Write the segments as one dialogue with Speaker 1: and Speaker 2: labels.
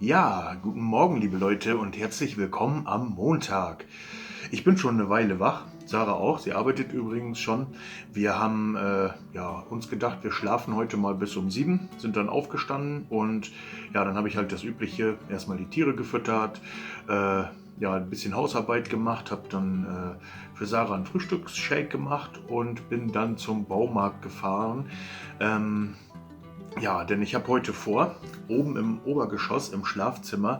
Speaker 1: Ja, guten Morgen, liebe Leute, und herzlich willkommen am Montag. Ich bin schon eine Weile wach, Sarah auch. Sie arbeitet übrigens schon. Wir haben uns gedacht, wir schlafen heute mal bis um 7, sind dann aufgestanden und ja, dann habe ich halt das Übliche, erstmal die Tiere gefüttert, ein bisschen Hausarbeit gemacht, habe dann für Sarah einen Frühstücksshake gemacht und bin dann zum Baumarkt gefahren. Ähm, ja, denn ich habe heute vor, oben im Obergeschoss im Schlafzimmer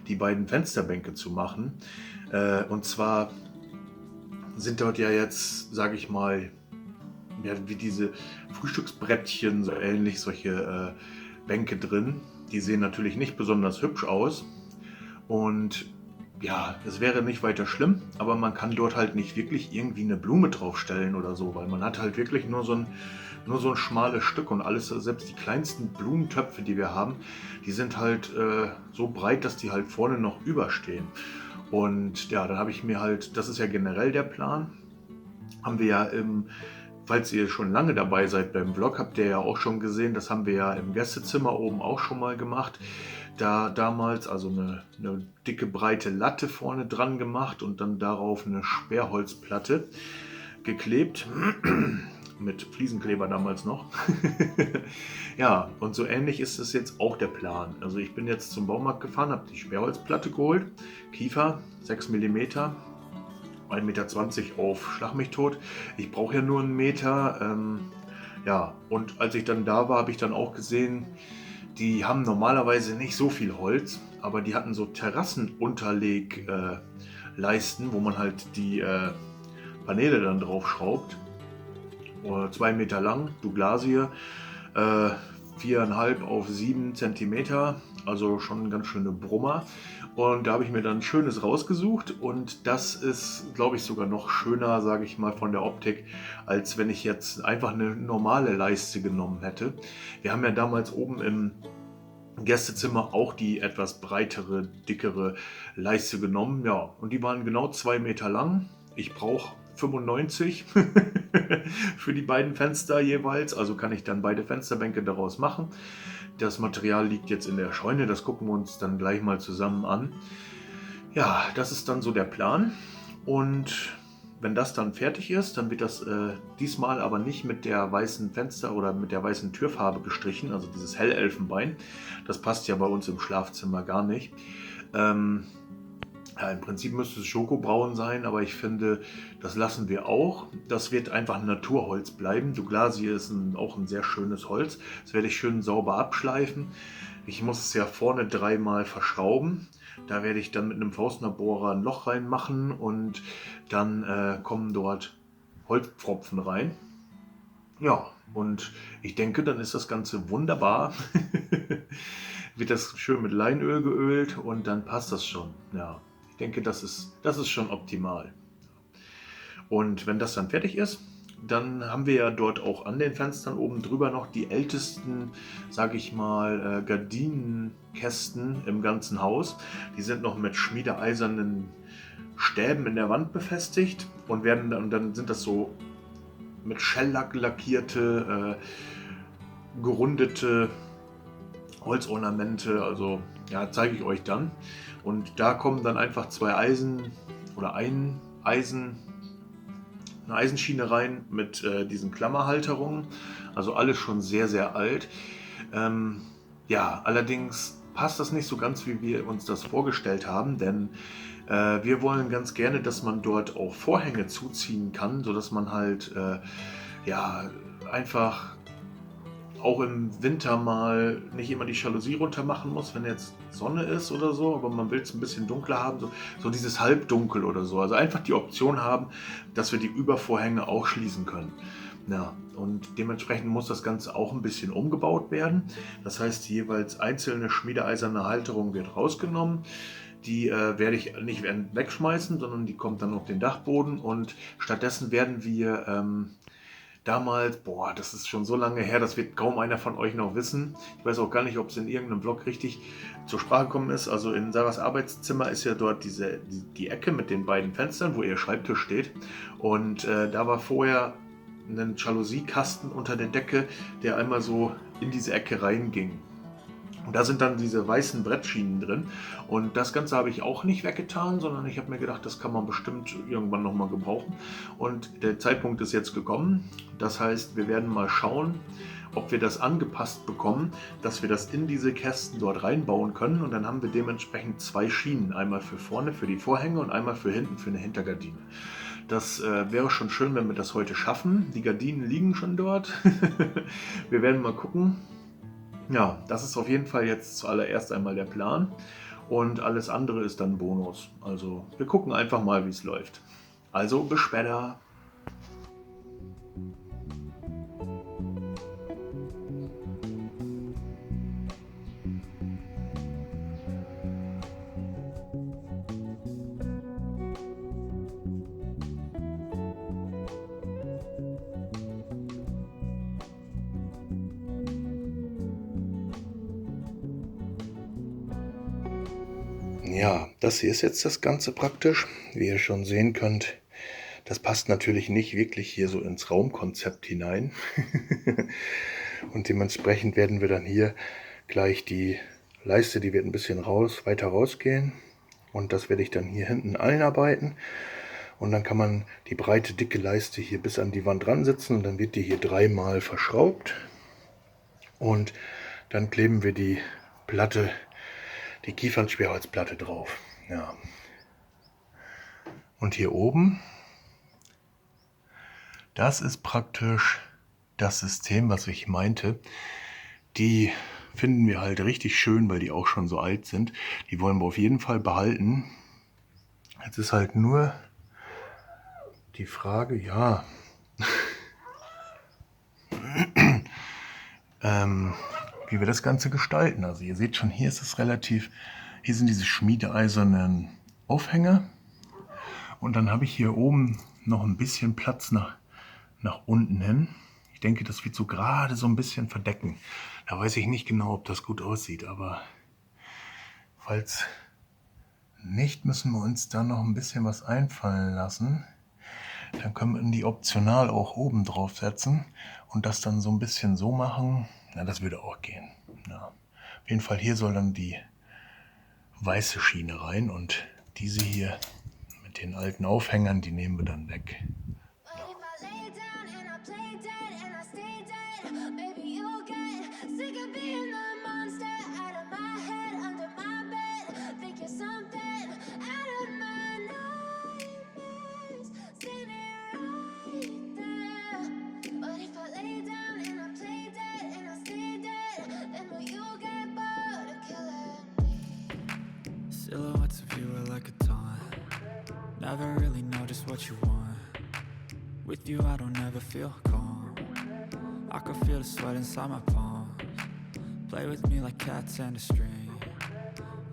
Speaker 1: die beiden Fensterbänke zu machen. Und zwar sind dort ja jetzt, sage ich mal, ja, wie diese Frühstücksbrettchen, so ähnlich solche Bänke drin. Die sehen natürlich nicht besonders hübsch aus. Und ja, es wäre nicht weiter schlimm, aber man kann dort halt nicht wirklich irgendwie eine Blume draufstellen oder so, weil man hat halt wirklich nur so ein schmales Stück und alles, selbst die kleinsten Blumentöpfe, die wir haben, die sind halt so breit, dass die halt vorne noch überstehen. Und ja, dann habe ich mir halt, das ist ja generell der Plan, haben wir ja falls ihr schon lange dabei seid beim Vlog, habt ihr ja auch schon gesehen, das haben wir ja im Gästezimmer oben auch schon mal gemacht. Da damals also eine dicke breite Latte vorne dran gemacht und dann darauf eine Sperrholzplatte geklebt. Mit Fliesenkleber damals noch. Ja, und so ähnlich ist es jetzt auch der Plan. Also ich bin jetzt zum Baumarkt gefahren, habe die Sperrholzplatte geholt. Kiefer, 6 mm, 1,20 Meter auf Schlag mich tot. Ich brauche ja nur einen Meter. Ja, und als ich dann da war, habe ich dann auch gesehen, die haben normalerweise nicht so viel Holz, aber die hatten so Terrassenunterlegleisten, wo man halt die Paneele dann drauf schraubt. 2 Meter lang, Douglasie, 4,5 auf 7 Zentimeter, also schon ein ganz schöne Brummer. Und da habe ich mir dann ein schönes rausgesucht und das ist, glaube ich, sogar noch schöner, sage ich mal, von der Optik, als wenn ich jetzt einfach eine normale Leiste genommen hätte. Wir haben ja damals oben im Gästezimmer auch die etwas breitere, dickere Leiste genommen. Ja, und die waren genau 2 Meter lang. Ich brauche 95 für die beiden Fenster jeweils. Also kann ich dann beide Fensterbänke daraus machen. Das Material liegt jetzt in der Scheune. Das gucken wir uns dann gleich mal zusammen an. Ja, das ist dann so der Plan. Und wenn das dann fertig ist, dann wird das diesmal aber nicht mit der weißen Fenster- oder mit der weißen Türfarbe gestrichen, also dieses Hellelfenbein. Das passt ja bei uns im Schlafzimmer gar nicht. Ja, im Prinzip müsste es Schokobraun sein, aber ich finde, das lassen wir auch. Das wird einfach Naturholz bleiben. Douglasie ist auch ein sehr schönes Holz. Das werde ich schön sauber abschleifen. Ich muss es ja vorne dreimal verschrauben. Da werde ich dann mit einem Faustnerbohrer ein Loch reinmachen und dann kommen dort Holzpfropfen rein. Ja, und ich denke, dann ist das Ganze wunderbar. Wird das schön mit Leinöl geölt und dann passt das schon. Ja, ich denke, das ist schon optimal. Und wenn das dann fertig ist, dann haben wir ja dort auch an den Fenstern oben drüber noch die ältesten, sage ich mal, Gardinenkästen im ganzen Haus. Die sind noch mit schmiedeeisernen Stäben in der Wand befestigt und dann sind das so mit Schellack lackierte, gerundete Holzornamente. Also ja, zeige ich euch dann. Und da kommen dann einfach zwei Eisen oder ein Eisen, eine Eisenschiene rein mit diesen Klammerhalterungen. Also alles schon sehr, sehr alt. Ähm, ja, allerdings passt das nicht so ganz, wie wir uns das vorgestellt haben, denn wir wollen ganz gerne, dass man dort auch Vorhänge zuziehen kann, sodass man halt ja einfach auch im Winter mal nicht immer die Jalousie runter machen muss, wenn jetzt Sonne ist oder so, aber man will es ein bisschen dunkler haben, so dieses Halbdunkel oder so. Also einfach die Option haben, dass wir die Übervorhänge auch schließen können. Ja, und dementsprechend muss das Ganze auch ein bisschen umgebaut werden. Das heißt, die jeweils einzelne schmiedeeiserne Halterung wird rausgenommen. Die werde ich nicht wegschmeißen, sondern die kommt dann auf den Dachboden und stattdessen werden wir damals, boah, das ist schon so lange her, das wird kaum einer von euch noch wissen. Ich weiß auch gar nicht, ob es in irgendeinem Vlog richtig zur Sprache gekommen ist. Also in Sarahs Arbeitszimmer ist ja dort die Ecke mit den beiden Fenstern, wo ihr Schreibtisch steht. Und da war vorher ein Jalousien-Kasten unter der Decke, der einmal so in diese Ecke reinging. Und da sind dann diese weißen Brettschienen drin. Und das Ganze habe ich auch nicht weggetan, sondern ich habe mir gedacht, das kann man bestimmt irgendwann nochmal gebrauchen. Und der Zeitpunkt ist jetzt gekommen. Das heißt, wir werden mal schauen, ob wir das angepasst bekommen, dass wir das in diese Kästen dort reinbauen können. Und dann haben wir dementsprechend 2 Schienen. Einmal für vorne für die Vorhänge und einmal für hinten für eine Hintergardine. Das wäre schon schön, wenn wir das heute schaffen. Die Gardinen liegen schon dort. Wir werden mal gucken. Ja, das ist auf jeden Fall jetzt zuallererst einmal der Plan. Und alles andere ist dann Bonus. Also wir gucken einfach mal, wie es läuft. Also bis später. Ja, das hier ist jetzt das Ganze praktisch. Wie ihr schon sehen könnt, das passt natürlich nicht wirklich hier so ins Raumkonzept hinein. Und dementsprechend werden wir dann hier gleich die Leiste, die wird ein bisschen weiter rausgehen. Und das werde ich dann hier hinten einarbeiten. Und dann kann man die breite, dicke Leiste hier bis an die Wand dran setzen. Und dann wird die hier 3-mal verschraubt. Und dann kleben wir die Platte, die Kiefernsperrholzplatte drauf. Ja. Und hier oben, das ist praktisch das System, was ich meinte. Die finden wir halt richtig schön, weil die auch schon so alt sind. Die wollen wir auf jeden Fall behalten. Jetzt ist halt nur die Frage, ja, wie wir das Ganze gestalten. Also ihr seht schon, hier ist es relativ, hier sind diese schmiedeeisernen Aufhänger. Und dann habe ich hier oben noch ein bisschen Platz nach unten hin. Ich denke, das wird so gerade so ein bisschen verdecken. Da weiß ich nicht genau, ob das gut aussieht, aber falls nicht, müssen wir uns da noch ein bisschen was einfallen lassen. Dann können wir die optional auch oben drauf setzen und das dann so ein bisschen so machen. Na, das würde auch gehen. Ja. Auf jeden Fall hier soll dann die weiße Schiene rein und diese hier mit den alten Aufhängern, die nehmen wir dann weg.
Speaker 2: Silhouettes of you are like a taunt. Never really know just what you want. With you I don't ever feel calm. I can feel the sweat inside my palms. Play with me like cats and a string.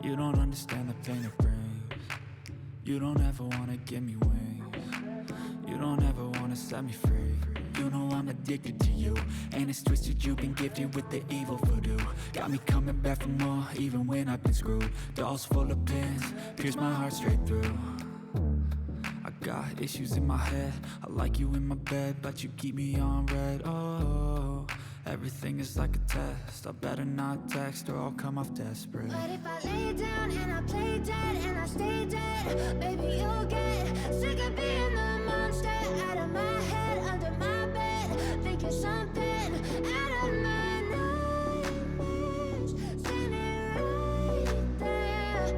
Speaker 2: You don't understand the pain it brings. You don't ever wanna give me wings. You don't ever wanna set me free. You know I'm addicted to you, and it's twisted, you've been gifted with the evil voodoo. Got me coming back for more, even when I've been screwed. Dolls full of pins, pierce my heart straight through. I got issues in my head, I like you in my bed, but you keep me on red. Oh, everything is like a test, I better not text or I'll come off desperate.
Speaker 3: But if I lay down and I play dead and I stay dead, baby you'll get sick of being the monster out of my head, under my bed, thinking something out of my nightmares, standing right there.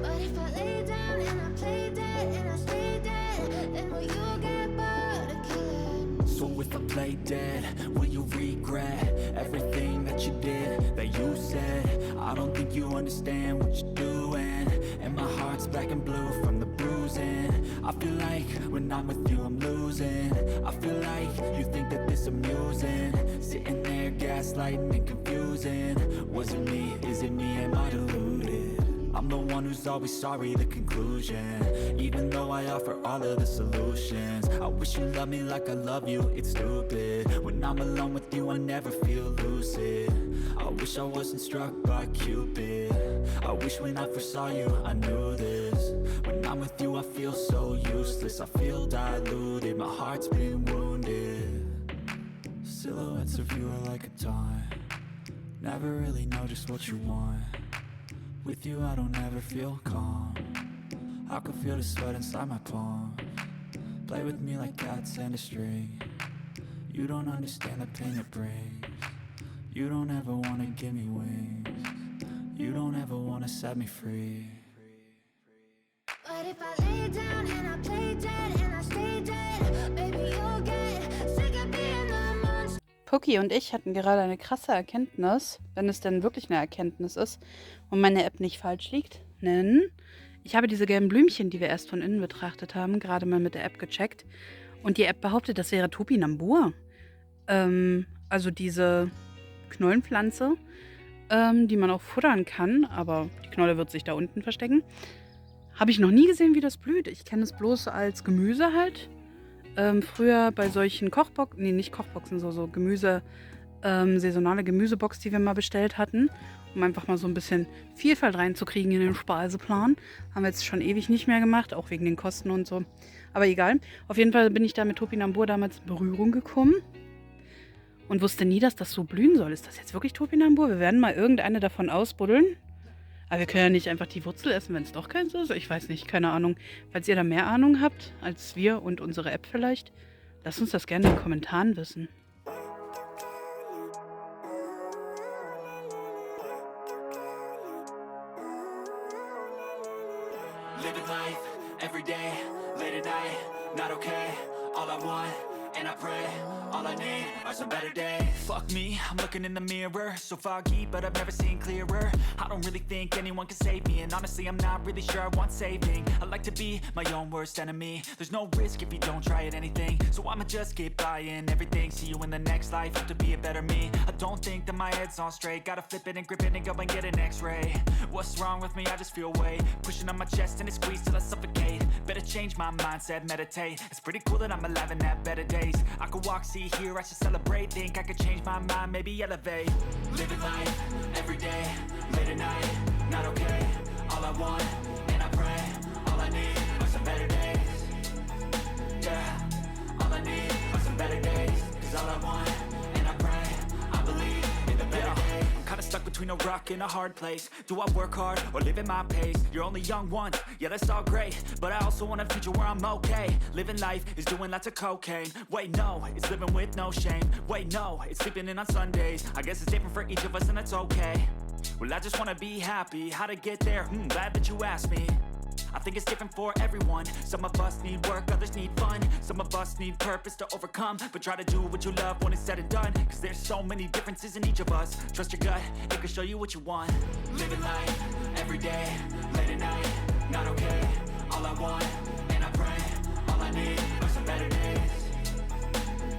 Speaker 3: But if I lay down and I play dead and I stay dead, then will you get bored of killing me?
Speaker 2: So if I play dead, will you regret everything that you did, that you said? I don't think you understand what you're doing, and my heart's black and blue from the bruising. I feel like when I'm with you I'm losing. I feel like you think that this amusing, sitting there gaslighting and confusing. Was it me? Is it me? Am I deluded? I'm the one who's always sorry, the conclusion. Even though I offer all of the solutions, I wish you loved me like I love you, it's stupid. When I'm alone with you I never feel lucid. I wish I wasn't struck by Cupid. I wish when I first saw you I knew this. When I'm with you I feel so useless, I feel diluted, my heart's been wounded. Silhouettes of you are like a taunt. Never really know just what you want. With you I don't ever feel calm. I can feel the sweat inside my palm. Play with me like cats and a string. You don't understand the pain it brings. You don't ever wanna give me wings. You don't ever wanna set me free.
Speaker 3: But if I lay down and I play dead and I stay dead, baby, you'll get sick of being the monster.
Speaker 4: Poki und ich hatten gerade eine krasse Erkenntnis, wenn es denn wirklich eine Erkenntnis ist und meine App nicht falsch liegt. Denn ich habe diese gelben Blümchen, die wir erst von innen betrachtet haben, gerade mal mit der App gecheckt. Und die App behauptet, das wäre Topinambur. Also diese Knollenpflanze, die man auch futtern kann, aber die Knolle wird sich da unten verstecken. Habe ich noch nie gesehen, wie das blüht. Ich kenne es bloß als Gemüse halt. Früher bei solchen Kochboxen, nee, nicht Kochboxen, so Gemüse, saisonale Gemüsebox, die wir mal bestellt hatten, um einfach mal so ein bisschen Vielfalt reinzukriegen in den Speiseplan. Haben wir jetzt schon ewig nicht mehr gemacht, auch wegen den Kosten und so. Aber egal. Auf jeden Fall bin ich da mit Topinambur damals in Berührung gekommen und wusste nie, dass das so blühen soll. Ist das jetzt wirklich Topinambur? Wir werden mal irgendeine davon ausbuddeln. Aber wir können ja nicht einfach die Wurzel essen, wenn es doch keins ist. Ich weiß nicht, keine Ahnung. Falls ihr da mehr Ahnung habt als wir und unsere App vielleicht, lasst uns das gerne in den Kommentaren wissen.
Speaker 2: Living life, every day, late at night, not okay. All I want, and I pray, all I need are some better days. Fuck me, I'm looking in the mirror, so foggy, but I've never seen clearer. I don't really think anyone can save me, and honestly I'm not really sure I want saving. I like to be my own worst enemy. There's no risk if you don't try at anything, so I'ma just keep buying everything. See you in the next life, have to be a better me. I don't think that my head's on straight, gotta flip it and grip it and go and get an x-ray. What's wrong with me? I just feel weight pushing on my chest and it squeezes till I suffocate. Better change my mindset, meditate. It's pretty cool that I'm alive and have better days. I could walk, see, hear, I should celebrate. Think I could change my mind, maybe elevate. Living life, every day, late at night, not okay. All I want, and I pray, all I need are some better days. Yeah, all I need are some better days. Cause all I want, and I pray, I believe in the better days. I'm kinda stuck between a rock and a hard place. Do I work hard or live at my pace? You're only young once, yeah that's all great, but I also want a future where I'm okay. Living life is doing lots of cocaine. Wait no, it's living with no shame. Wait no, it's sleeping in on Sundays. I guess it's different for each of us and that's okay. Well I just wanna be happy, how to get there? Glad that you asked me. I think it's different for everyone. Some of us need work, others need fun. Some of us need purpose to overcome. But try to do what you love when it's said and done. Cause there's so many differences in each of us. Trust your gut, it can show you what you want. Living life, every day, late at night, not okay. All I want, and I pray, all I need are some better days.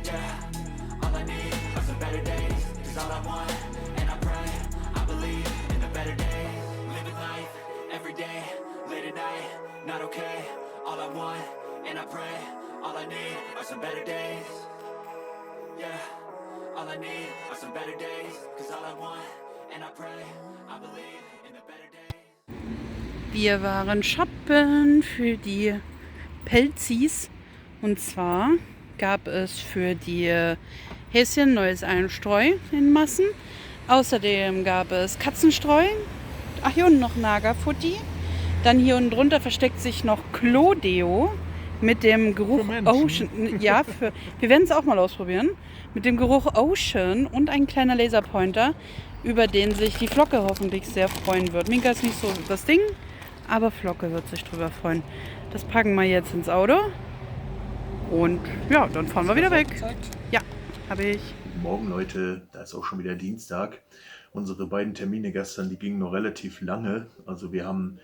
Speaker 2: Yeah, all I need are some better days. Cause all I want, and I pray, I believe in the better days. Living life, every day, late at night, not okay. All I want, and I pray, all I need are some better days. Yeah, all I need are some better days. Cause all I want, and I pray, I believe in the better days.
Speaker 4: Wir waren shoppen für die Pelzis. Und zwar gab es für die Häschen neues Einstreu in Massen. Außerdem gab es Katzenstreu. Ach, hier unten noch Nagerfutti. Dann hier unten drunter versteckt sich noch Clodeo mit dem Geruch Ocean. Ja, wir werden es auch mal ausprobieren. Mit dem Geruch Ocean und ein kleiner Laserpointer, über den sich die Flocke hoffentlich sehr freuen wird. Minka ist nicht so das Ding, aber Flocke wird sich drüber freuen. Das packen wir jetzt ins Auto. Und ja, dann fahren wir wieder weg. Ja, habe ich.
Speaker 1: Morgen Leute, da ist auch schon wieder Dienstag. Unsere beiden Termine gestern, die gingen noch relativ lange. Also wir haben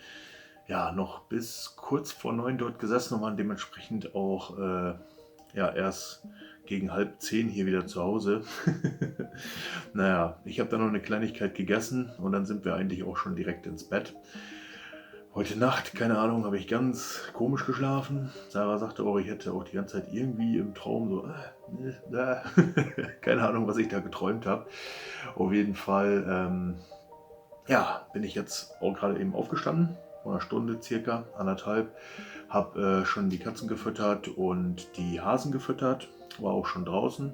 Speaker 1: ja noch bis kurz vor 9 dort gesessen und waren dementsprechend auch erst gegen 9:30 hier wieder zu Hause. Naja, ich habe dann noch eine Kleinigkeit gegessen und dann sind wir eigentlich auch schon direkt ins Bett. Heute Nacht, keine Ahnung, habe ich ganz komisch geschlafen. Sarah sagte auch, ich hätte auch die ganze Zeit irgendwie im Traum so, keine Ahnung, was ich da geträumt habe. Auf jeden Fall, bin ich jetzt auch gerade eben aufgestanden, vor einer Stunde circa, 1,5. Habe schon die Katzen gefüttert und die Hasen gefüttert, war auch schon draußen.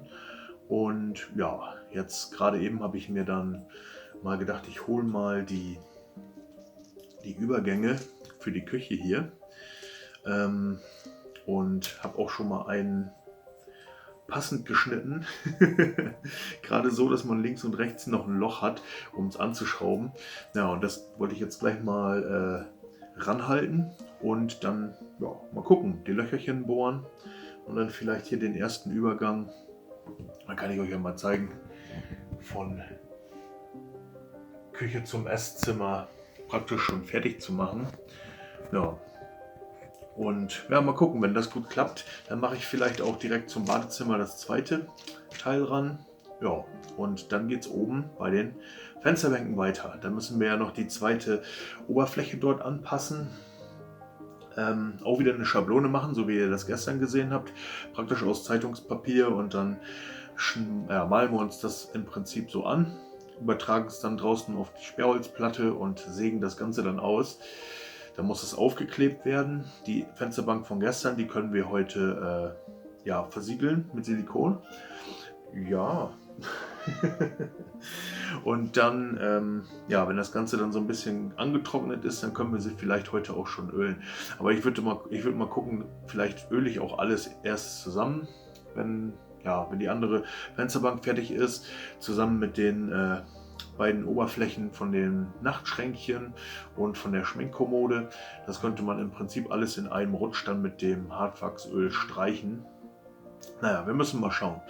Speaker 1: Und ja, jetzt gerade eben habe ich mir dann mal gedacht, ich hole mal die Übergänge für die Küche hier. Und habe auch schon mal einen passend geschnitten. Gerade so, dass man links und rechts noch ein Loch hat, um es anzuschrauben. Ja, und das wollte ich jetzt gleich mal ranhalten und dann mal gucken, die Löcherchen bohren und dann vielleicht hier den ersten Übergang. Dann kann ich euch ja mal zeigen, von Küche zum Esszimmer praktisch schon fertig zu machen. Ja. Und ja, mal gucken, wenn das gut klappt, dann mache ich vielleicht auch direkt zum Badezimmer das zweite Teil ran. Ja, und dann geht es oben bei den Fensterbänken weiter. Da müssen wir ja noch die zweite Oberfläche dort anpassen. Auch wieder eine Schablone machen, so wie ihr das gestern gesehen habt. Praktisch aus Zeitungspapier und dann malen wir uns das im Prinzip so an. Übertragen es dann draußen auf die Sperrholzplatte und sägen das Ganze dann aus. Da muss es aufgeklebt werden. Die Fensterbank von gestern, die können wir heute versiegeln mit Silikon. Ja. Und dann, wenn das Ganze dann so ein bisschen angetrocknet ist, dann können wir sie vielleicht heute auch schon ölen. Aber ich würde mal gucken, vielleicht öle ich auch alles erst zusammen, wenn die andere Fensterbank fertig ist, zusammen mit den beiden Oberflächen von den Nachtschränkchen und von der Schminkkommode. Das könnte man im Prinzip alles in einem Rutsch dann mit dem Hartwachsöl streichen. Naja, wir müssen mal schauen.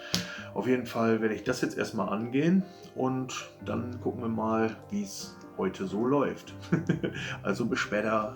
Speaker 1: Auf jeden Fall werde ich das jetzt erstmal angehen und dann gucken wir mal, wie es heute so läuft. Also bis später.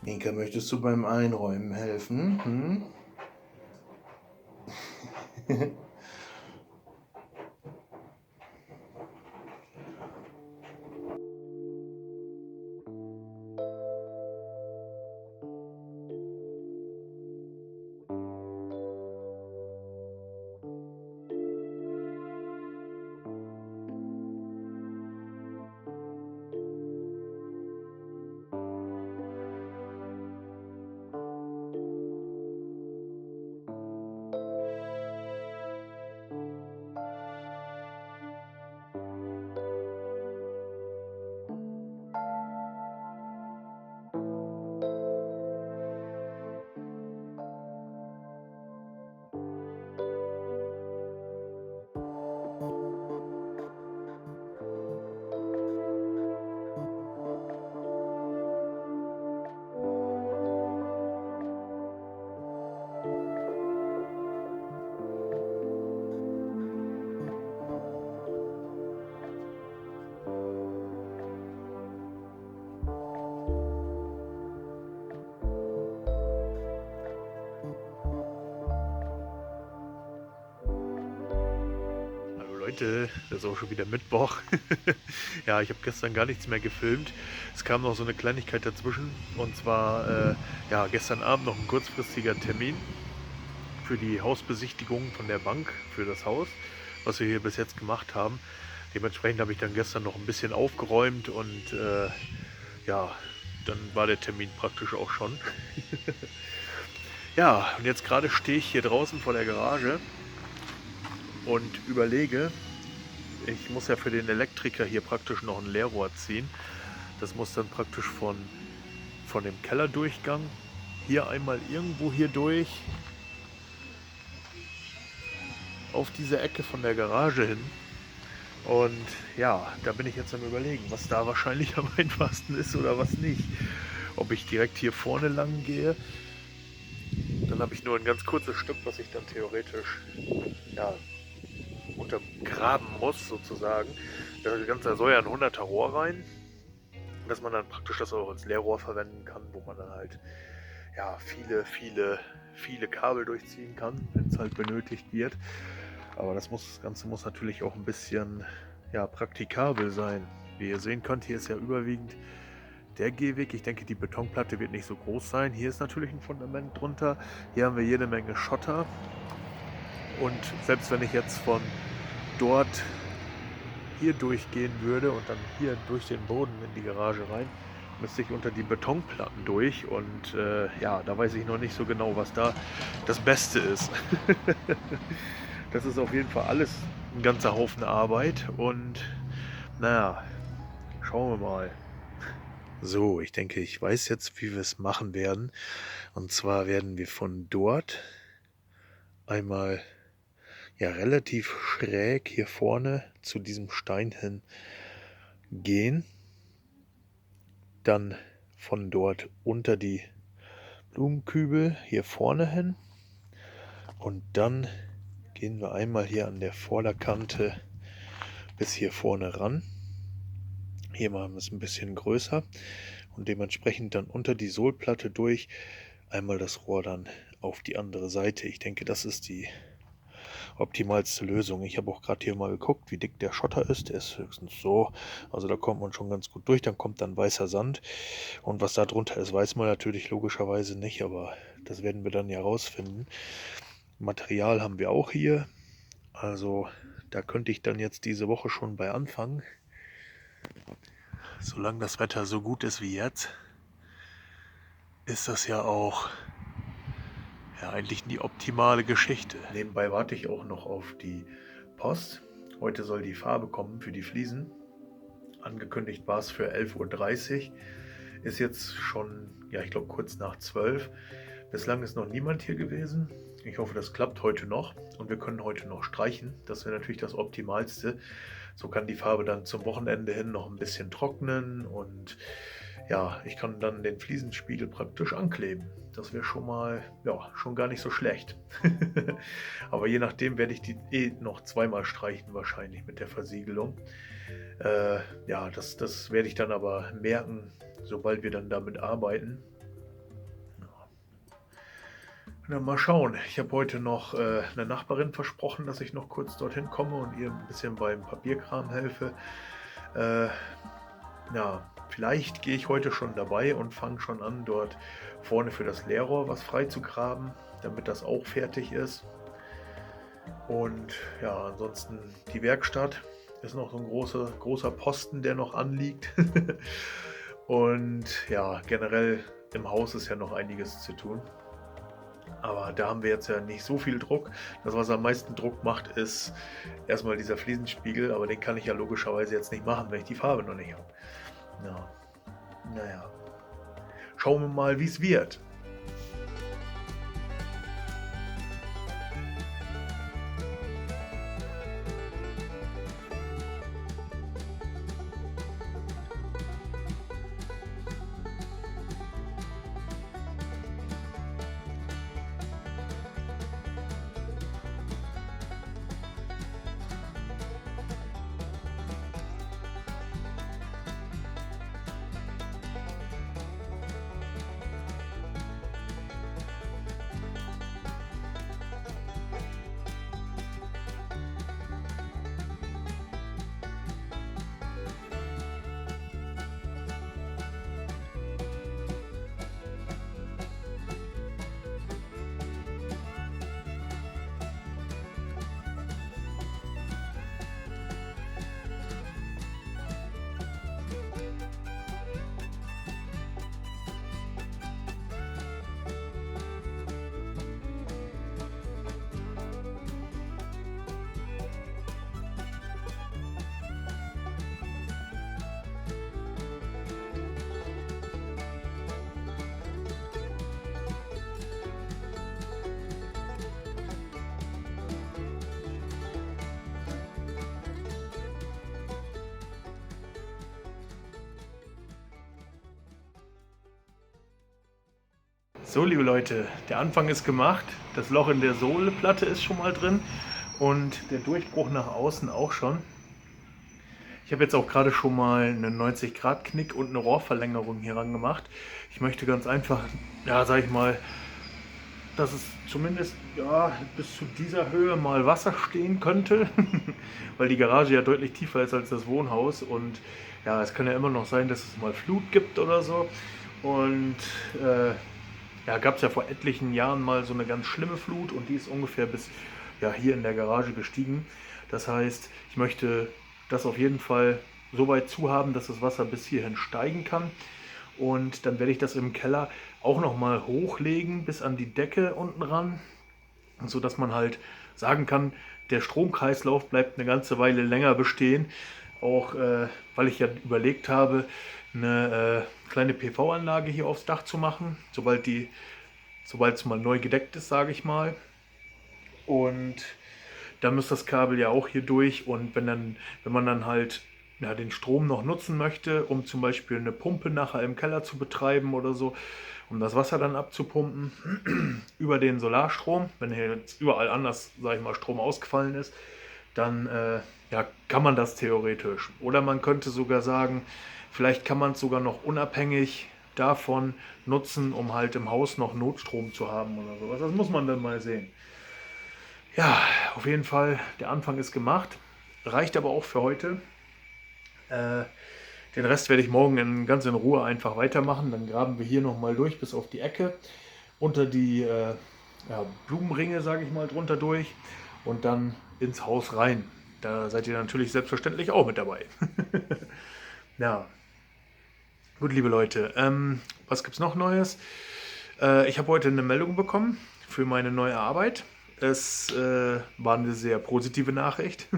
Speaker 1: Inka, möchtest du beim Einräumen helfen? Leute, das ist auch schon wieder Mittwoch. Ja, ich habe gestern gar nichts mehr gefilmt. Es kam noch so eine Kleinigkeit dazwischen. Und zwar, gestern Abend noch ein kurzfristiger Termin für die Hausbesichtigung von der Bank für das Haus, was wir hier bis jetzt gemacht haben. Dementsprechend habe ich dann gestern noch ein bisschen aufgeräumt und dann war der Termin praktisch auch schon. Ja, und jetzt gerade stehe ich hier draußen vor der Garage und überlege, ich muss ja für den Elektriker hier praktisch noch ein Leerrohr ziehen. Das muss dann praktisch von dem Kellerdurchgang hier einmal irgendwo hier durch auf diese Ecke von der Garage hin. Und ja, da bin ich jetzt am Überlegen, was da wahrscheinlich am einfachsten ist oder was nicht. Ob ich direkt hier vorne lang gehe, dann habe ich nur ein ganz kurzes Stück, was ich dann theoretisch ja, untergraben muss sozusagen. Das Ganze da soll ja ein 100er Rohr rein, dass man dann praktisch das auch als Leerrohr verwenden kann, wo man dann halt ja, viele Kabel durchziehen kann, wenn es halt benötigt wird. Aber das Ganze muss natürlich auch ein bisschen ja, praktikabel sein. Wie ihr sehen könnt, hier ist ja überwiegend der Gehweg. Ich denke, die Betonplatte wird nicht so groß sein. Hier ist natürlich ein Fundament drunter. Hier haben wir jede Menge Schotter. Und selbst wenn ich jetzt von dort hier durchgehen würde und dann hier durch den Boden in die Garage rein, müsste ich unter die Betonplatten durch. Und ja, da weiß ich noch nicht so genau, was da das Beste ist. Das ist auf jeden Fall alles ein ganzer Haufen Arbeit. Und naja, schauen wir mal. So, ich denke, ich weiß jetzt, wie wir es machen werden. Und zwar werden wir von dort einmal ja relativ schräg hier vorne zu diesem Stein hin gehen. Dann von dort unter die Blumenkübel hier vorne hin. Und dann gehen wir einmal hier an der Vorderkante bis hier vorne ran. Hier machen wir es ein bisschen größer und dementsprechend dann unter die Sohlplatte durch einmal das Rohr dann auf die andere Seite. Ich denke, das ist die optimalste Lösung. Ich habe auch gerade hier mal geguckt, wie dick der Schotter ist. Der ist höchstens so, also da kommt man schon ganz gut durch. Dann kommt dann weißer Sand und was da drunter ist, weiß man natürlich logischerweise nicht, aber das werden wir dann ja rausfinden. Material haben wir auch hier, also da könnte ich dann jetzt diese Woche schon bei anfangen. Solange das Wetter so gut ist wie jetzt, ist das ja auch ja, eigentlich die optimale Geschichte. Nebenbei warte ich auch noch auf die Post. Heute soll die Farbe kommen für die Fliesen. Angekündigt war es für 11:30 Uhr. Ist jetzt schon, ja, ich glaube kurz nach 12. Bislang ist noch niemand hier gewesen. Ich hoffe, das klappt heute noch und wir können heute noch streichen. Das wäre natürlich das Optimalste. So kann die Farbe dann zum Wochenende hin noch ein bisschen trocknen und ja, ich kann dann den Fliesenspiegel praktisch ankleben. Das wäre schon mal, ja, schon gar nicht so schlecht. Aber je nachdem werde ich die noch zweimal streichen wahrscheinlich mit der Versiegelung. Ja, das werde ich dann aber merken, sobald wir dann damit arbeiten. Na, mal schauen. Ich habe heute noch einer Nachbarin versprochen, dass ich noch kurz dorthin komme und ihr ein bisschen beim Papierkram helfe. Ja, vielleicht gehe ich heute schon dabei und fange schon an, dort vorne für das Leerrohr was frei zu graben, damit das auch fertig ist. Und ja, ansonsten die Werkstatt ist noch so ein großer Posten, der noch anliegt. Und ja, generell im Haus ist ja noch einiges zu tun. Aber da haben wir jetzt ja nicht so viel Druck. Das, was am meisten Druck macht, ist erstmal dieser Fliesenspiegel. Aber den kann ich ja logischerweise jetzt nicht machen, wenn ich die Farbe noch nicht habe. Ja. Naja. Schauen wir mal, wie es wird. So, liebe Leute, der Anfang ist gemacht. Das Loch in der Sohleplatte ist schon mal drin und der Durchbruch nach außen auch schon. Ich habe jetzt auch gerade schon mal einen 90-Grad-Knick und eine Rohrverlängerung hier ran gemacht. Ich möchte ganz einfach, ja, sag ich mal, dass es zumindest ja, bis zu dieser Höhe mal Wasser stehen könnte, weil die Garage ja deutlich tiefer ist als das Wohnhaus und ja, es kann ja immer noch sein, dass es mal Flut gibt oder so. Und ja, gab es ja vor etlichen Jahren mal so eine ganz schlimme Flut und die ist ungefähr bis ja, hier in der Garage gestiegen. Das heißt, ich möchte das auf jeden Fall so weit zu haben, dass das Wasser bis hierhin steigen kann. Und dann werde ich das im Keller auch nochmal hochlegen bis an die Decke unten ran, sodass man halt sagen kann, der Stromkreislauf bleibt eine ganze Weile länger bestehen. Auch weil ich ja überlegt habe, eine kleine PV-Anlage hier aufs Dach zu machen, sobald es mal neu gedeckt ist, sage ich mal. Und dann muss das Kabel ja auch hier durch und wenn man dann halt ja, den Strom noch nutzen möchte, um zum Beispiel eine Pumpe nachher im Keller zu betreiben oder so, um das Wasser dann abzupumpen über den Solarstrom, wenn hier jetzt überall anders, sage ich mal, Strom ausgefallen ist, dann ja, kann man das theoretisch. Oder man könnte sogar sagen, vielleicht kann man es sogar noch unabhängig davon nutzen, um halt im Haus noch Notstrom zu haben oder sowas. Das muss man dann mal sehen. Ja, auf jeden Fall, der Anfang ist gemacht. Reicht aber auch für heute. Den Rest werde ich morgen ganz in Ruhe einfach weitermachen. Dann graben wir hier nochmal durch bis auf die Ecke. Unter die ja, Blumenringe, sage ich mal, drunter durch. Und dann ins Haus rein. Da seid ihr natürlich selbstverständlich auch mit dabei. Ja. Gut, liebe Leute. Was gibt es noch Neues? Ich habe heute eine Meldung bekommen für meine neue Arbeit. Es war eine sehr positive Nachricht.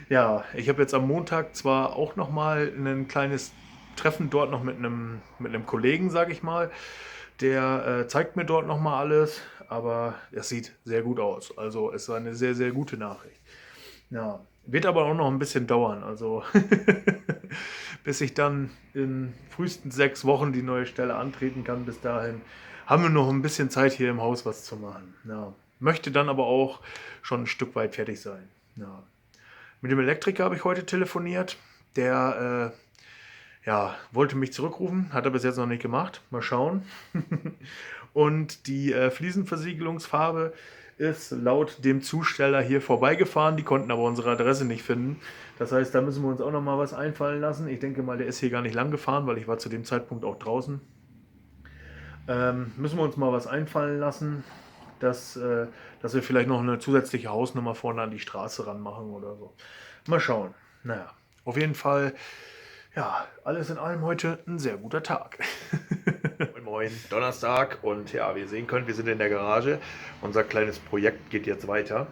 Speaker 1: Ja, ich habe jetzt am Montag zwar auch nochmal ein kleines Treffen dort noch mit einem Kollegen, sage ich mal. Der zeigt mir dort nochmal alles, aber es sieht sehr gut aus. Also es war eine sehr, sehr gute Nachricht. Ja, wird aber auch noch ein bisschen dauern. Also bis ich dann in frühestens 6 Wochen die neue Stelle antreten kann, bis dahin haben wir noch ein bisschen Zeit hier im Haus was zu machen. Ja. Möchte dann aber auch schon ein Stück weit fertig sein. Ja. Mit dem Elektriker habe ich heute telefoniert. Der ja, wollte mich zurückrufen, hat er bis jetzt noch nicht gemacht. Mal schauen. Und die Fliesenversiegelungsfarbe ist laut dem Zusteller hier vorbeigefahren. Die konnten aber unsere Adresse nicht finden. Das heißt, da müssen wir uns auch noch mal was einfallen lassen. Ich denke mal, der ist hier gar nicht lang gefahren, weil ich war zu dem Zeitpunkt auch draußen. Müssen wir uns mal was einfallen lassen, dass wir vielleicht noch eine zusätzliche Hausnummer vorne an die Straße ranmachen oder so. Mal schauen. Naja, auf jeden Fall, ja, alles in allem heute ein sehr guter Tag. Moin, moin, Donnerstag und ja, wie ihr sehen könnt, wir sind in der Garage. Unser kleines Projekt geht jetzt weiter.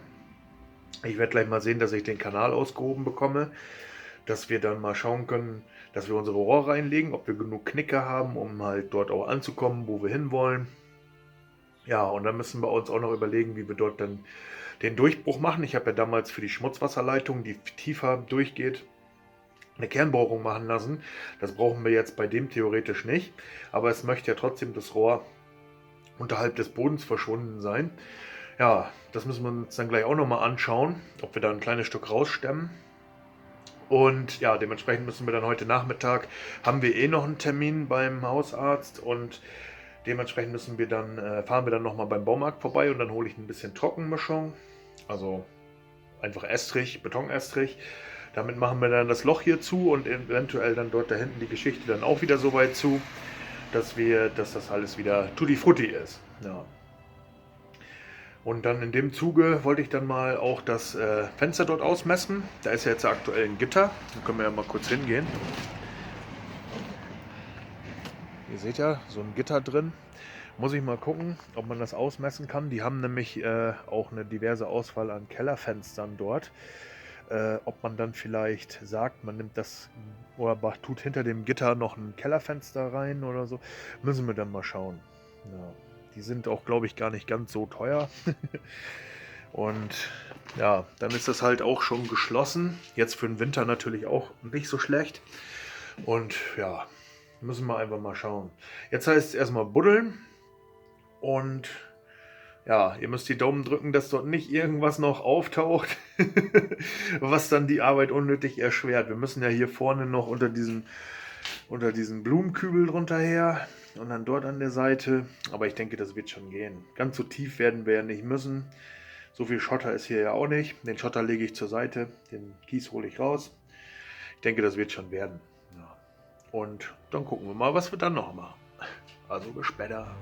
Speaker 1: Ich werde gleich mal sehen, dass ich den Kanal ausgehoben bekomme, dass wir dann mal schauen können, dass wir unsere Rohre reinlegen, ob wir genug Knicke haben, um halt dort auch anzukommen, wo wir hinwollen. Ja, und dann müssen wir uns auch noch überlegen, wie wir dort dann den Durchbruch machen. Ich habe ja damals für die Schmutzwasserleitung, die tiefer durchgeht, eine Kernbohrung machen lassen. Das brauchen wir jetzt bei dem theoretisch nicht, aber es möchte ja trotzdem das Rohr unterhalb des Bodens verschwunden sein. Ja, das müssen wir uns dann gleich auch nochmal anschauen, ob wir da ein kleines Stück rausstemmen. Und ja, dementsprechend müssen wir dann heute Nachmittag, haben wir eh noch einen Termin beim Hausarzt und dementsprechend fahren wir dann nochmal beim Baumarkt vorbei und dann hole ich ein bisschen Trockenmischung, also einfach Estrich, Betonestrich. Damit machen wir dann das Loch hier zu und eventuell dann dort da hinten die Geschichte dann auch wieder so weit zu, dass das alles wieder tutti frutti ist. Ja. Und dann in dem Zuge wollte ich dann mal auch das Fenster dort ausmessen. Da ist ja jetzt aktuell ein Gitter. Da können wir ja mal kurz hingehen. Ihr seht ja, so ein Gitter drin. Muss ich mal gucken, ob man das ausmessen kann. Die haben nämlich auch eine diverse Auswahl an Kellerfenstern dort. Ob man dann vielleicht sagt, man nimmt das oder tut hinter dem Gitter noch ein Kellerfenster rein oder so. Müssen wir dann mal schauen. Ja. Die sind auch, glaube ich, gar nicht ganz so teuer. Und ja, dann ist das halt auch schon geschlossen. Jetzt für den Winter natürlich auch nicht so schlecht. Und ja, müssen wir einfach mal schauen. Jetzt heißt es erstmal buddeln. Und ja, ihr müsst die Daumen drücken, dass dort nicht irgendwas noch auftaucht, was dann die Arbeit unnötig erschwert. Wir müssen ja hier vorne noch unter diesen Blumenkübel drunter her und dann dort an der Seite. Aber ich denke, das wird schon gehen. Ganz so tief werden wir ja nicht müssen. So viel Schotter ist hier ja auch nicht. Den Schotter lege ich zur Seite, den Kies hole ich raus. Ich denke, das wird schon werden. Ja. Und dann gucken wir mal, was wir dann noch machen. Also bis später.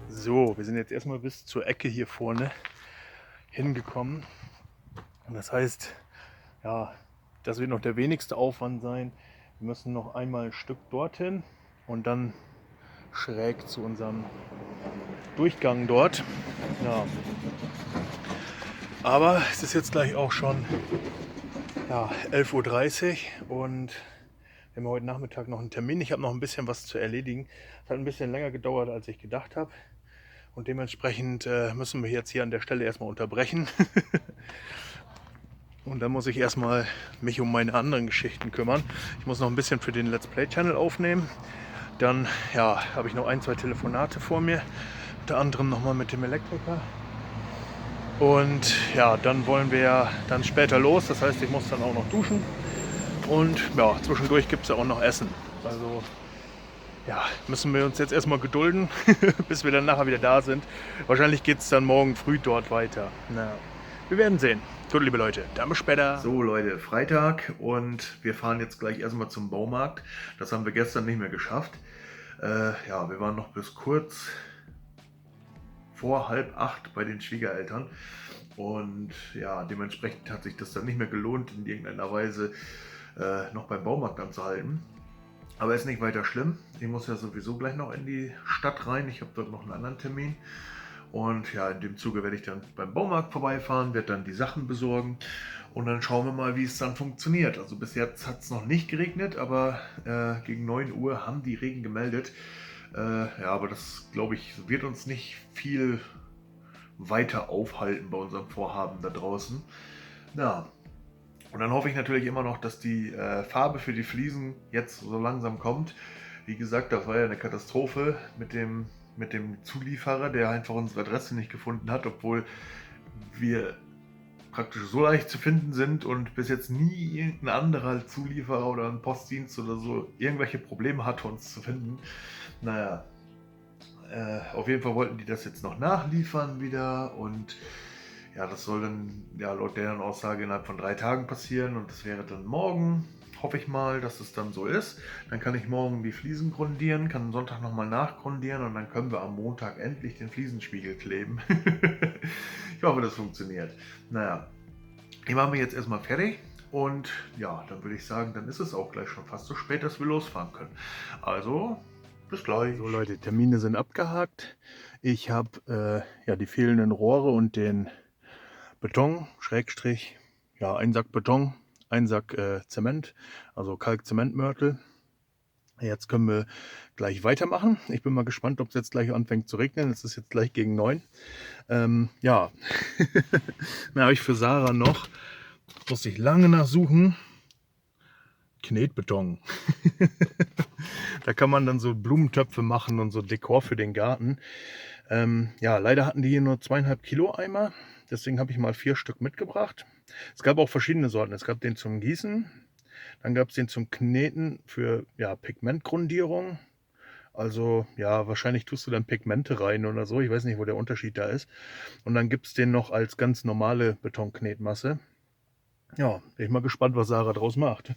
Speaker 1: So, wir sind jetzt erstmal bis zur Ecke hier vorne hingekommen. Und das heißt, ja, das wird noch der wenigste Aufwand sein. Wir müssen noch einmal ein Stück dorthin und dann schräg zu unserem Durchgang dort. Ja. Aber es ist jetzt gleich auch schon 11:30 Uhr und wir haben heute Nachmittag noch einen Termin. Ich habe noch ein bisschen was zu erledigen. Es hat ein bisschen länger gedauert, als ich gedacht habe. Und dementsprechend müssen wir jetzt hier an der Stelle erstmal unterbrechen. Und dann muss ich erstmal mich um meine anderen Geschichten kümmern. Ich muss noch ein bisschen für den Let's Play Channel aufnehmen. Dann habe ich noch 1, 2 Telefonate vor mir. Unter anderem nochmal mit dem Elektriker. Und ja, dann wollen wir dann später los. Das heißt, ich muss dann auch noch duschen. Und ja, zwischendurch gibt es ja auch noch Essen. Also ja, müssen wir uns jetzt erstmal gedulden, bis wir dann nachher wieder da sind. Wahrscheinlich geht es dann morgen früh dort weiter. Na, wir werden sehen. Gut, liebe Leute, dann bis später. So Leute, Freitag und wir fahren jetzt gleich erstmal zum Baumarkt. Das haben wir gestern nicht mehr geschafft. Wir waren noch bis kurz vor 7:30 bei den Schwiegereltern. Und ja, dementsprechend hat sich das dann nicht mehr gelohnt, in irgendeiner Weise noch beim Baumarkt anzuhalten. Aber ist nicht weiter schlimm. Ich muss ja sowieso gleich noch in die Stadt rein. Ich habe dort noch einen anderen Termin. Und ja, in dem Zuge werde ich dann beim Baumarkt vorbeifahren, werde dann die Sachen besorgen. Und dann schauen wir mal, wie es dann funktioniert. Also bis jetzt hat es noch nicht geregnet, aber gegen 9 Uhr haben die Regen gemeldet. Aber das, glaube ich, wird uns nicht viel weiter aufhalten bei unserem Vorhaben da draußen. Ja. Und dann hoffe ich natürlich immer noch, dass die Farbe für die Fliesen jetzt so langsam kommt. Wie gesagt, das war ja eine Katastrophe mit dem Zulieferer, der einfach unsere Adresse nicht gefunden hat, obwohl wir praktisch so leicht zu finden sind und bis jetzt nie irgendein anderer Zulieferer oder ein Postdienst oder so irgendwelche Probleme hatte, uns zu finden. Naja, auf jeden Fall wollten die das jetzt noch nachliefern wieder und ja, das soll dann ja laut deren Aussage innerhalb von 3 Tagen passieren und das wäre dann morgen. Hoffe ich mal, dass es dann so ist. Dann kann ich morgen die Fliesen grundieren, kann Sonntag nochmal nachgrundieren und dann können wir am Montag endlich den Fliesenspiegel kleben. Ich hoffe, das funktioniert. Naja, ich mache mich jetzt erstmal fertig und ja, dann würde ich sagen, dann ist es auch gleich schon fast so spät, dass wir losfahren können. Also, bis gleich. So Leute, Termine sind abgehakt. Ich habe ja die fehlenden Rohre und den Beton, Schrägstrich, ja, ein Sack Beton, ein Sack Zement, also Kalk-Zementmörtel. Jetzt können wir gleich weitermachen. Ich bin mal gespannt, ob es jetzt gleich anfängt zu regnen. Es ist jetzt gleich gegen 9. Ja, dann habe ich für Sarah noch, musste ich lange nachsuchen, Knetbeton. Da kann man dann so Blumentöpfe machen und so Dekor für den Garten. Ja, leider hatten die hier nur 2,5 Kilo Eimer. Deswegen habe ich mal 4 Stück mitgebracht. Es gab auch verschiedene Sorten. Es gab den zum Gießen, dann gab es den zum Kneten für ja, Pigmentgrundierung. Also ja, wahrscheinlich tust du dann Pigmente rein oder so. Ich weiß nicht, wo der Unterschied da ist. Und dann gibt es den noch als ganz normale Betonknetmasse. Ja, bin ich mal gespannt, was Sarah draus macht.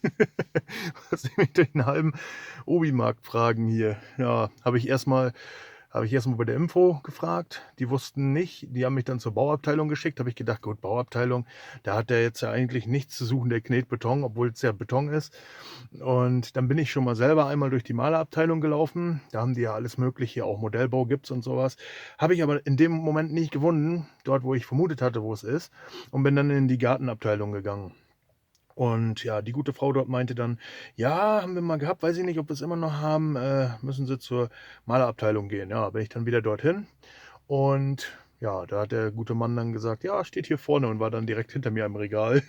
Speaker 1: Was sie mich durch einen halben Obi-Markt fragen hier. Ja, habe ich erstmal bei der Info gefragt. Die wussten nicht. Die haben mich dann zur Bauabteilung geschickt. Habe ich gedacht, gut, Bauabteilung, da hat der jetzt ja eigentlich nichts zu suchen, der knet Beton, obwohl es ja Beton ist. Und dann bin ich schon mal selber einmal durch die Malerabteilung gelaufen. Da haben die ja alles Mögliche, auch Modellbau gibt's und sowas. Habe ich aber in dem Moment nicht gefunden, dort wo ich vermutet hatte, wo es ist. Und bin dann in die Gartenabteilung gegangen. Und ja, die gute Frau dort meinte dann, ja, haben wir mal gehabt, weiß ich nicht, ob wir es immer noch haben, müssen Sie zur Malerabteilung gehen. Ja, bin ich dann wieder dorthin. Und ja, da hat der gute Mann dann gesagt, ja, steht hier vorne und war dann direkt hinter mir im Regal.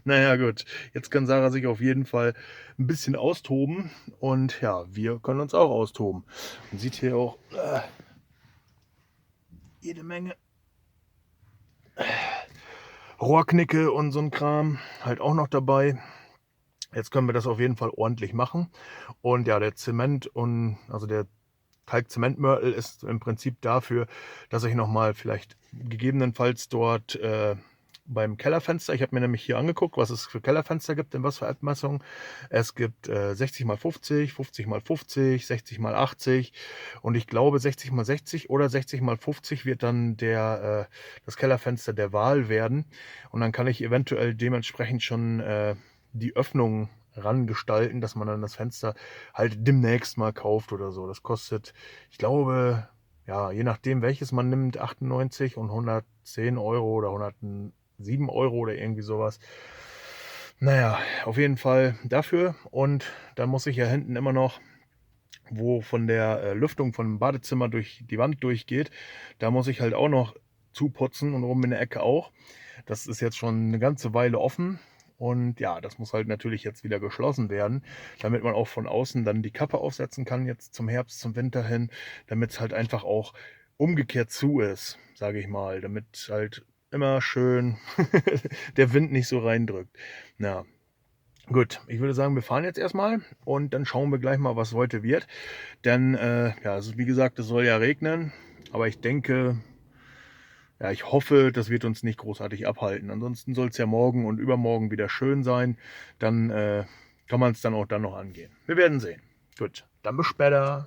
Speaker 1: Naja, gut, jetzt kann Sarah sich auf jeden Fall ein bisschen austoben. Und ja, wir können uns auch austoben. Man sieht hier auch jede Menge Rohrknicke und so ein Kram halt auch noch dabei. Jetzt können wir das auf jeden Fall ordentlich machen. Und ja, der Zement und also der Kalkzementmörtel ist im Prinzip dafür, dass ich nochmal vielleicht gegebenenfalls dort beim Kellerfenster, ich habe mir nämlich hier angeguckt, was es für Kellerfenster gibt, in was für Abmessungen. Es gibt 60 x 50, 50 x 50, 60 x 80 und ich glaube 60 x 60 oder 60 x 50 wird dann das Kellerfenster der Wahl werden und dann kann ich eventuell dementsprechend schon die Öffnung rangestalten, dass man dann das Fenster halt demnächst mal kauft oder so. Das kostet, ich glaube, ja, je nachdem welches man nimmt, 98 und 110 Euro oder 107 Euro oder irgendwie sowas. Naja, auf jeden Fall dafür. Und dann muss ich ja hinten immer noch, wo von der Lüftung von dem Badezimmer durch die Wand durchgeht, da muss ich halt auch noch zuputzen und oben in der Ecke auch. Das ist jetzt schon eine ganze Weile offen. Und ja, das muss halt natürlich jetzt wieder geschlossen werden, damit man auch von außen dann die Kappe aufsetzen kann, jetzt zum Herbst, zum Winter hin, damit es halt einfach auch umgekehrt zu ist, sage ich mal, damit halt immer schön der Wind nicht so reindrückt. Ja, gut, ich würde sagen, wir fahren jetzt erstmal und dann schauen wir gleich mal, was heute wird. Denn, ja, also wie gesagt, es soll ja regnen, aber ich denke, ja, ich hoffe, das wird uns nicht großartig abhalten. Ansonsten soll es ja morgen und übermorgen wieder schön sein. Dann kann man es dann auch dann noch angehen. Wir werden sehen. Gut, dann bis später.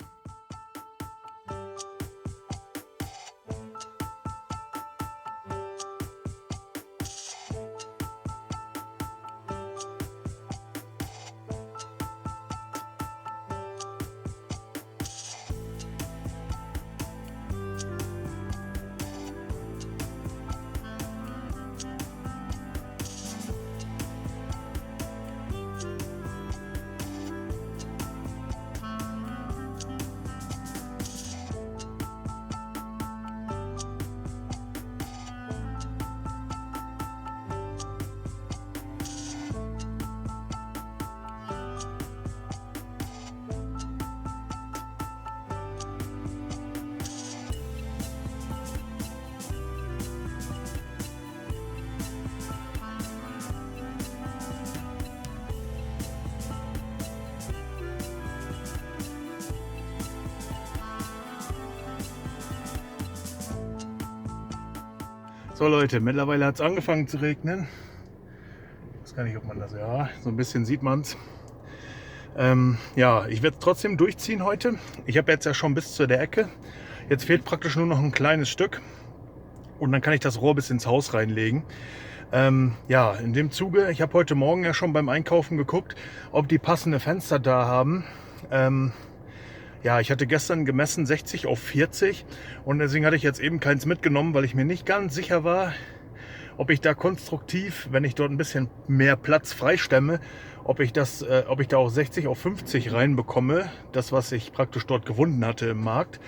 Speaker 1: So Leute, mittlerweile hat es angefangen zu regnen. Ich weiß gar nicht, ob man das, ja, so ein bisschen sieht man es. Ja, ich werde es trotzdem durchziehen heute. Ich habe jetzt ja schon bis zu der Ecke. Jetzt fehlt praktisch nur noch ein kleines Stück. Und dann kann ich das Rohr bis ins Haus reinlegen. Ja, in dem Zuge, ich habe heute Morgen ja schon beim Einkaufen geguckt, ob die passende Fenster da haben. Ja, ich hatte gestern gemessen 60 auf 40 und deswegen hatte ich jetzt eben keins mitgenommen, weil ich mir nicht ganz sicher war, ob ich da konstruktiv, wenn ich dort ein bisschen mehr Platz freistemme, ob ich da auch 60 auf 50 reinbekomme, das was ich praktisch dort gewunden hatte im Markt.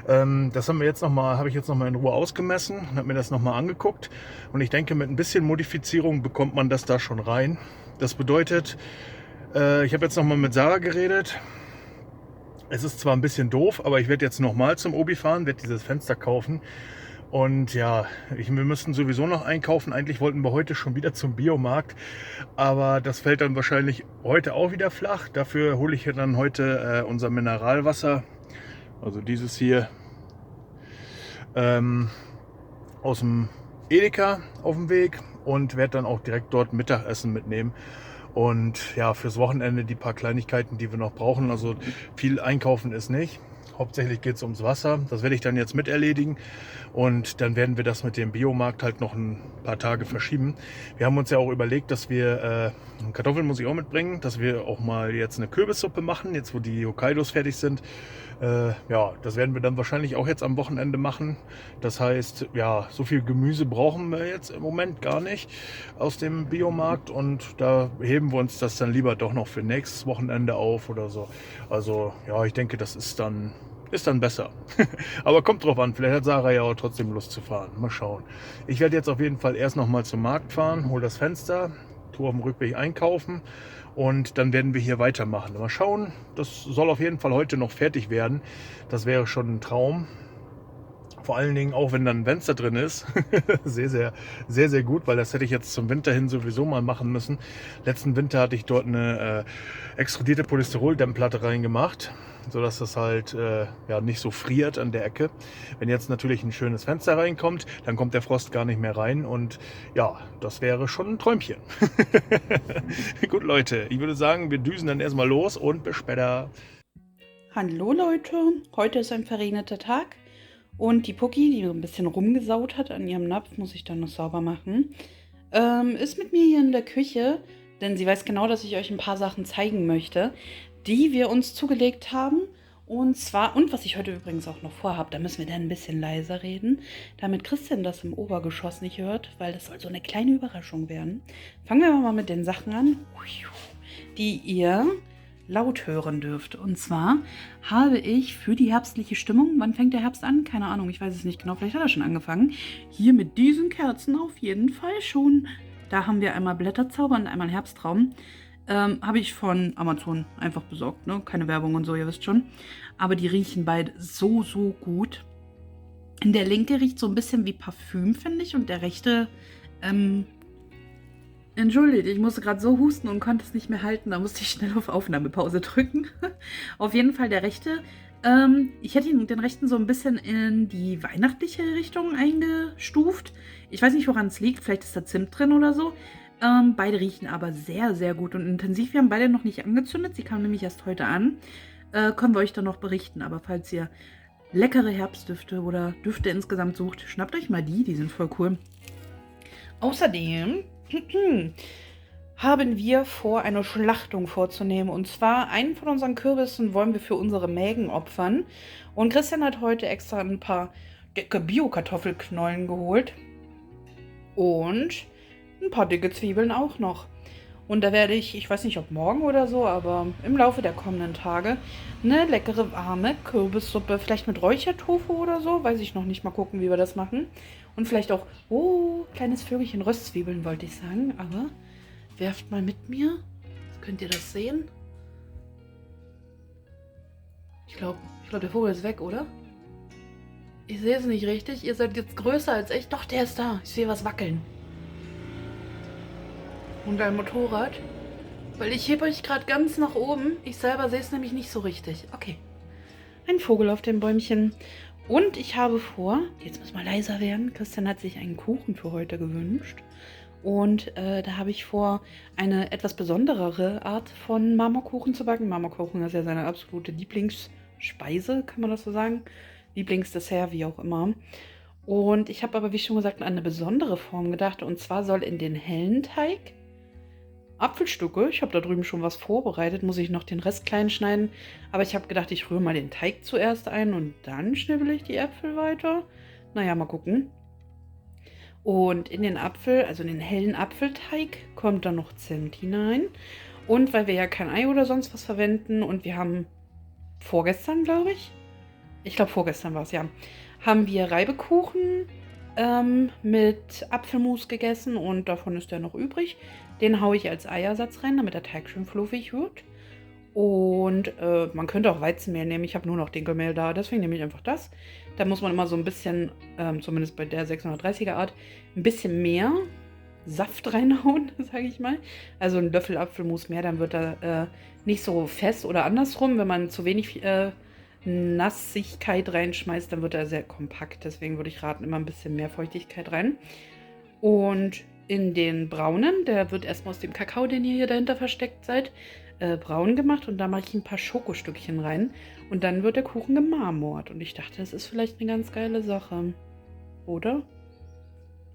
Speaker 1: Das habe ich jetzt noch mal in Ruhe ausgemessen und habe mir das noch mal angeguckt und ich denke, mit ein bisschen Modifizierung bekommt man das da schon rein. Das bedeutet, ich habe jetzt noch mal mit Sarah geredet. Es ist zwar ein bisschen doof, aber ich werde jetzt noch mal zum Obi fahren, werde dieses Fenster kaufen. Und ja, wir müssten sowieso noch einkaufen. Eigentlich wollten wir heute schon wieder zum Biomarkt, aber das fällt dann wahrscheinlich heute auch wieder flach. Dafür hole ich dann heute unser Mineralwasser, also dieses hier, aus dem Edeka auf dem Weg und werde dann auch direkt dort Mittagessen mitnehmen. Und ja, fürs Wochenende die paar Kleinigkeiten, die wir noch brauchen. Also viel einkaufen ist nicht. Hauptsächlich geht es ums Wasser. Das werde ich dann jetzt mit erledigen. Und dann werden wir das mit dem Biomarkt halt noch ein paar Tage verschieben. Wir haben uns ja auch überlegt, dass wir, Kartoffeln muss ich auch mitbringen, dass wir auch mal jetzt eine Kürbissuppe machen, jetzt wo die Hokkaidos fertig sind. Ja, das werden wir dann wahrscheinlich auch jetzt am Wochenende machen. Das heißt, ja, so viel Gemüse brauchen wir jetzt im Moment gar nicht aus dem Biomarkt. Und da heben wir uns das dann lieber doch noch für nächstes Wochenende auf oder so. Also ja, ich denke, das ist dann besser. Aber kommt drauf an, vielleicht hat Sarah ja auch trotzdem Lust zu fahren. Mal schauen. Ich werde jetzt auf jeden Fall erst noch mal zum Markt fahren, hole das Fenster, tue auf dem Rückweg einkaufen und dann werden wir hier weitermachen. Mal schauen, das soll auf jeden Fall heute noch fertig werden. Das wäre schon ein Traum. Vor allen Dingen auch, wenn dann ein Fenster drin ist. Sehr, sehr, sehr, sehr gut, weil das hätte ich jetzt zum Winter hin sowieso mal machen müssen. Letzten Winter hatte ich dort eine extrudierte Polystyroldämmplatte reingemacht, sodass das halt ja, nicht so friert an der Ecke. Wenn jetzt natürlich ein schönes Fenster reinkommt, dann kommt der Frost gar nicht mehr rein und ja, das wäre schon ein Träumchen. Gut Leute, ich würde sagen, wir düsen dann erstmal los und bis später.
Speaker 4: Hallo Leute, heute ist ein verregneter Tag. Und die Pucki, die so ein bisschen rumgesaut hat an ihrem Napf, muss ich dann noch sauber machen, ist mit mir hier in der Küche, denn sie weiß genau, dass ich euch ein paar Sachen zeigen möchte, die wir uns zugelegt haben. Und zwar, und was ich heute übrigens auch noch vorhabe, da müssen wir dann ein bisschen leiser reden, damit Christian das im Obergeschoss nicht hört, weil das soll so eine kleine Überraschung werden. Fangen wir mal mit den Sachen an, die ihr laut hören dürft. Und zwar habe ich für die herbstliche Stimmung, wann fängt der Herbst an? Keine Ahnung, ich weiß es nicht genau, vielleicht hat er schon angefangen. Hier mit diesen Kerzen auf jeden Fall schon. Da haben wir einmal Blätterzauber und einmal Herbstraum. Habe ich von Amazon einfach besorgt, ne? Keine Werbung und so, ihr wisst schon. Aber die riechen beide so, so gut. Der linke riecht so ein bisschen wie Parfüm, finde ich, und der rechte, entschuldigt, ich musste gerade so husten und konnte es nicht mehr halten. Da musste ich schnell auf Aufnahmepause drücken. Auf jeden Fall der rechte. Ich hätte den rechten so ein bisschen in die weihnachtliche Richtung eingestuft. Ich weiß nicht, woran es liegt. Vielleicht ist da Zimt drin oder so. Beide riechen aber sehr, sehr gut und intensiv. Wir haben beide noch nicht angezündet. Sie kamen nämlich erst heute an. Können wir euch dann noch berichten. Aber falls ihr leckere Herbstdüfte oder Düfte insgesamt sucht, schnappt euch mal die sind voll cool. Außerdem haben wir vor, eine Schlachtung vorzunehmen. Und zwar einen von unseren Kürbissen wollen wir für unsere Mägen opfern. Und Christian hat heute extra ein paar dicke Bio-Kartoffelknollen geholt. Und ein paar dicke Zwiebeln auch noch. Und da werde ich weiß nicht, ob morgen oder so, aber im Laufe der kommenden Tage eine leckere, warme Kürbissuppe, vielleicht mit Räuchertofu oder so, weiß ich noch nicht, mal gucken, wie wir das machen. Und vielleicht auch, kleines Vögelchen Röstzwiebeln, wollte ich sagen, aber werft mal mit mir. Könnt ihr das sehen? Ich glaube, der Vogel ist weg, oder? Ich sehe es nicht richtig. Ihr seid jetzt größer als ich. Doch, der ist da. Ich sehe was wackeln. Und ein Motorrad. Weil ich hebe euch gerade ganz nach oben. Ich selber sehe es nämlich nicht so richtig. Okay. Ein Vogel auf dem Bäumchen. Und ich habe vor, jetzt muss mal leiser werden, Christian hat sich einen Kuchen für heute gewünscht. Und da habe ich vor, eine etwas besonderere Art von Marmorkuchen zu backen. Marmorkuchen ist ja seine absolute Lieblingsspeise, kann man das so sagen? Lieblingsdessert, wie auch immer. Und ich habe aber, wie schon gesagt, an eine besondere Form gedacht. Und zwar soll in den hellen Teig Apfelstücke, ich habe da drüben schon was vorbereitet, muss ich noch den Rest klein schneiden. Aber ich habe gedacht, ich rühre mal den Teig zuerst ein und dann schnibbel ich die Äpfel weiter. Naja, mal gucken. Und in den Apfel, also in den hellen Apfelteig, kommt dann noch Zimt hinein. Und weil wir ja kein Ei oder sonst was verwenden und wir haben vorgestern, glaube ich glaube vorgestern war es, ja, haben wir Reibekuchen mit Apfelmus gegessen und davon ist der noch übrig. Den haue ich als Eiersatz rein, damit der Teig schön fluffig wird. Und man könnte auch Weizenmehl nehmen. Ich habe nur noch Dinkelmehl da, deswegen nehme ich einfach das. Da muss man immer so ein bisschen, zumindest bei der 630er Art, ein bisschen mehr Saft reinhauen, sage ich mal. Also ein Löffel Apfelmus mehr, dann wird er nicht so fest oder andersrum. Wenn man zu wenig Nassigkeit reinschmeißt, dann wird er sehr kompakt. Deswegen würde ich raten, immer ein bisschen mehr Feuchtigkeit rein. Und in den braunen, der wird erstmal aus dem Kakao, den ihr hier dahinter versteckt seid, braun gemacht. Und da mache ich ein paar Schokostückchen rein. Und dann wird der Kuchen gemarmort. Und ich dachte, das ist vielleicht eine ganz geile Sache. Oder?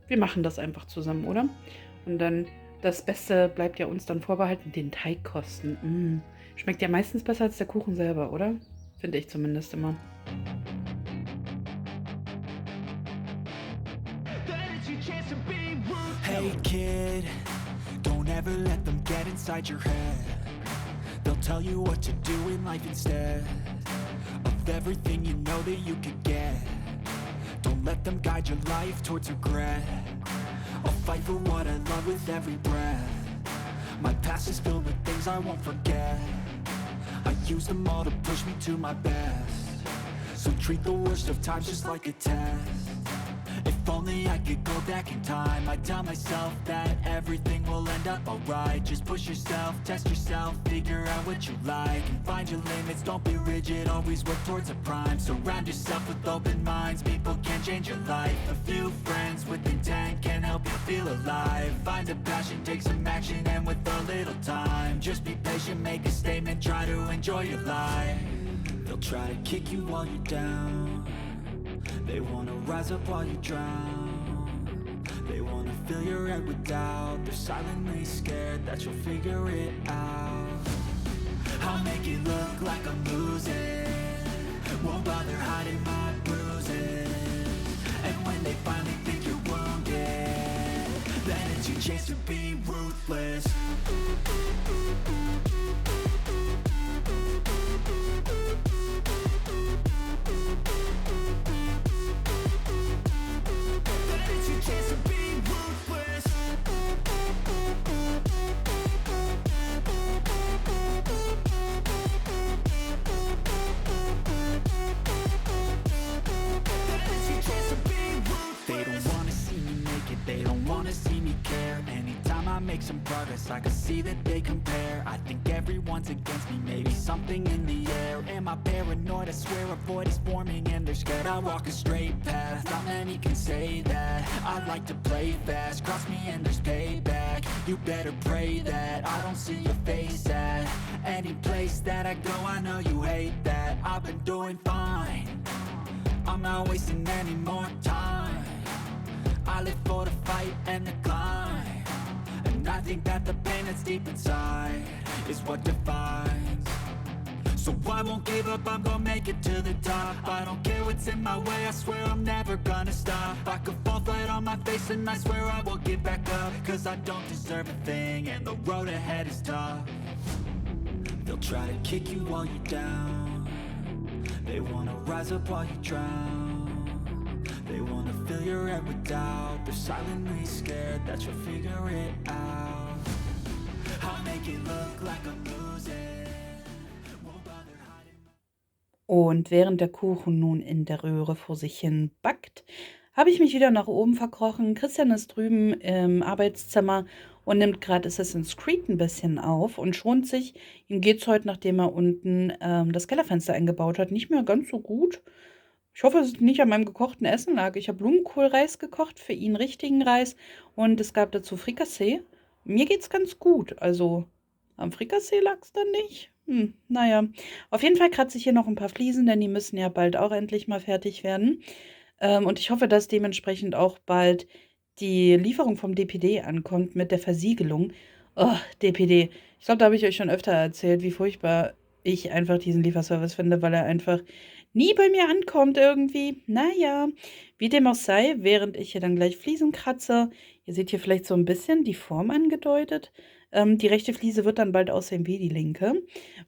Speaker 4: Wir machen das einfach zusammen, oder? Und dann, das Beste bleibt ja uns dann vorbehalten, den Teig kosten. Schmeckt ja meistens besser als der Kuchen selber, oder? Finde ich zumindest immer.
Speaker 2: Hey kid, don't ever let them get inside your head. They'll tell you what to do in life instead of everything you know that you could get. Don't let them guide your life towards regret. I'll fight for what I love with every breath. My past is filled with things I won't forget. I use them all to push me to my best. So treat the worst of times just like a test. If only I could go back in time, I'd tell myself that everything will end up alright. Just push yourself, test yourself, figure out what you like, and find your limits, don't be rigid, always work towards a prime. Surround yourself with open minds, people can change your life. A few friends with intent can help you feel alive. Find a passion, take some action, and with a little time, just be patient, make a statement, try to enjoy your life. They'll try to kick you while you're down. They wanna rise up while you drown. They wanna fill your head with doubt. They're silently scared that you'll figure it out. I'll make it look like I'm losing. Won't bother hiding my bruises. And when they finally think you're wounded, then it's your chance to be ruthless. They don't wanna see me care. Anytime I make some progress, I can see that they compare. I think everyone's against me, maybe something in the air. Am I paranoid? I swear a void is forming and they're scared. I walk a straight path, not many can say that. I like to play fast, cross me and there's payback. You better pray that I don't see your face at any place that I go. I know you hate that. I've been doing fine, I'm not wasting any more time. I live for the fight and the climb, and I think that the pain that's deep inside is what defines. So I won't give up, I'm gonna make it to the top. I don't care what's in my way, I swear I'm never gonna stop. I could fall flat on my face and I swear I won't get back up, cause I don't deserve a thing and the road ahead is tough. They'll try to kick you while you're down. They wanna rise up while you drown. They wanna fill your head with doubt. They're silently scared that you'll figure it out. I'll make it look like I'm losing. Won't bother hiding.
Speaker 4: Und während der Kuchen nun in der Röhre vor sich hin backt, habe ich mich wieder nach oben verkrochen. Christian ist drüben im Arbeitszimmer und nimmt gerade Assassin's Creed ein bisschen auf und schont sich. Ihm geht es heute, nachdem er unten das Kellerfenster eingebaut hat, nicht mehr ganz so gut. Ich hoffe, dass es nicht an meinem gekochten Essen lag. Ich habe Blumenkohlreis gekocht, für ihn richtigen Reis und es gab dazu Frikassee. Mir geht's ganz gut. Also am Frikassee lag's dann nicht. Naja. Auf jeden Fall kratze ich hier noch ein paar Fliesen, denn die müssen ja bald auch endlich mal fertig werden. Und ich hoffe, dass dementsprechend auch bald die Lieferung vom DPD ankommt mit der Versiegelung. Oh, DPD. Ich glaube, da habe ich euch schon öfter erzählt, wie furchtbar ich einfach diesen Lieferservice finde, weil er einfach nie bei mir ankommt irgendwie. Naja, wie dem auch sei, während ich hier dann gleich Fliesen kratze. Ihr seht hier vielleicht so ein bisschen die Form angedeutet. Die rechte Fliese wird dann bald aussehen wie die linke.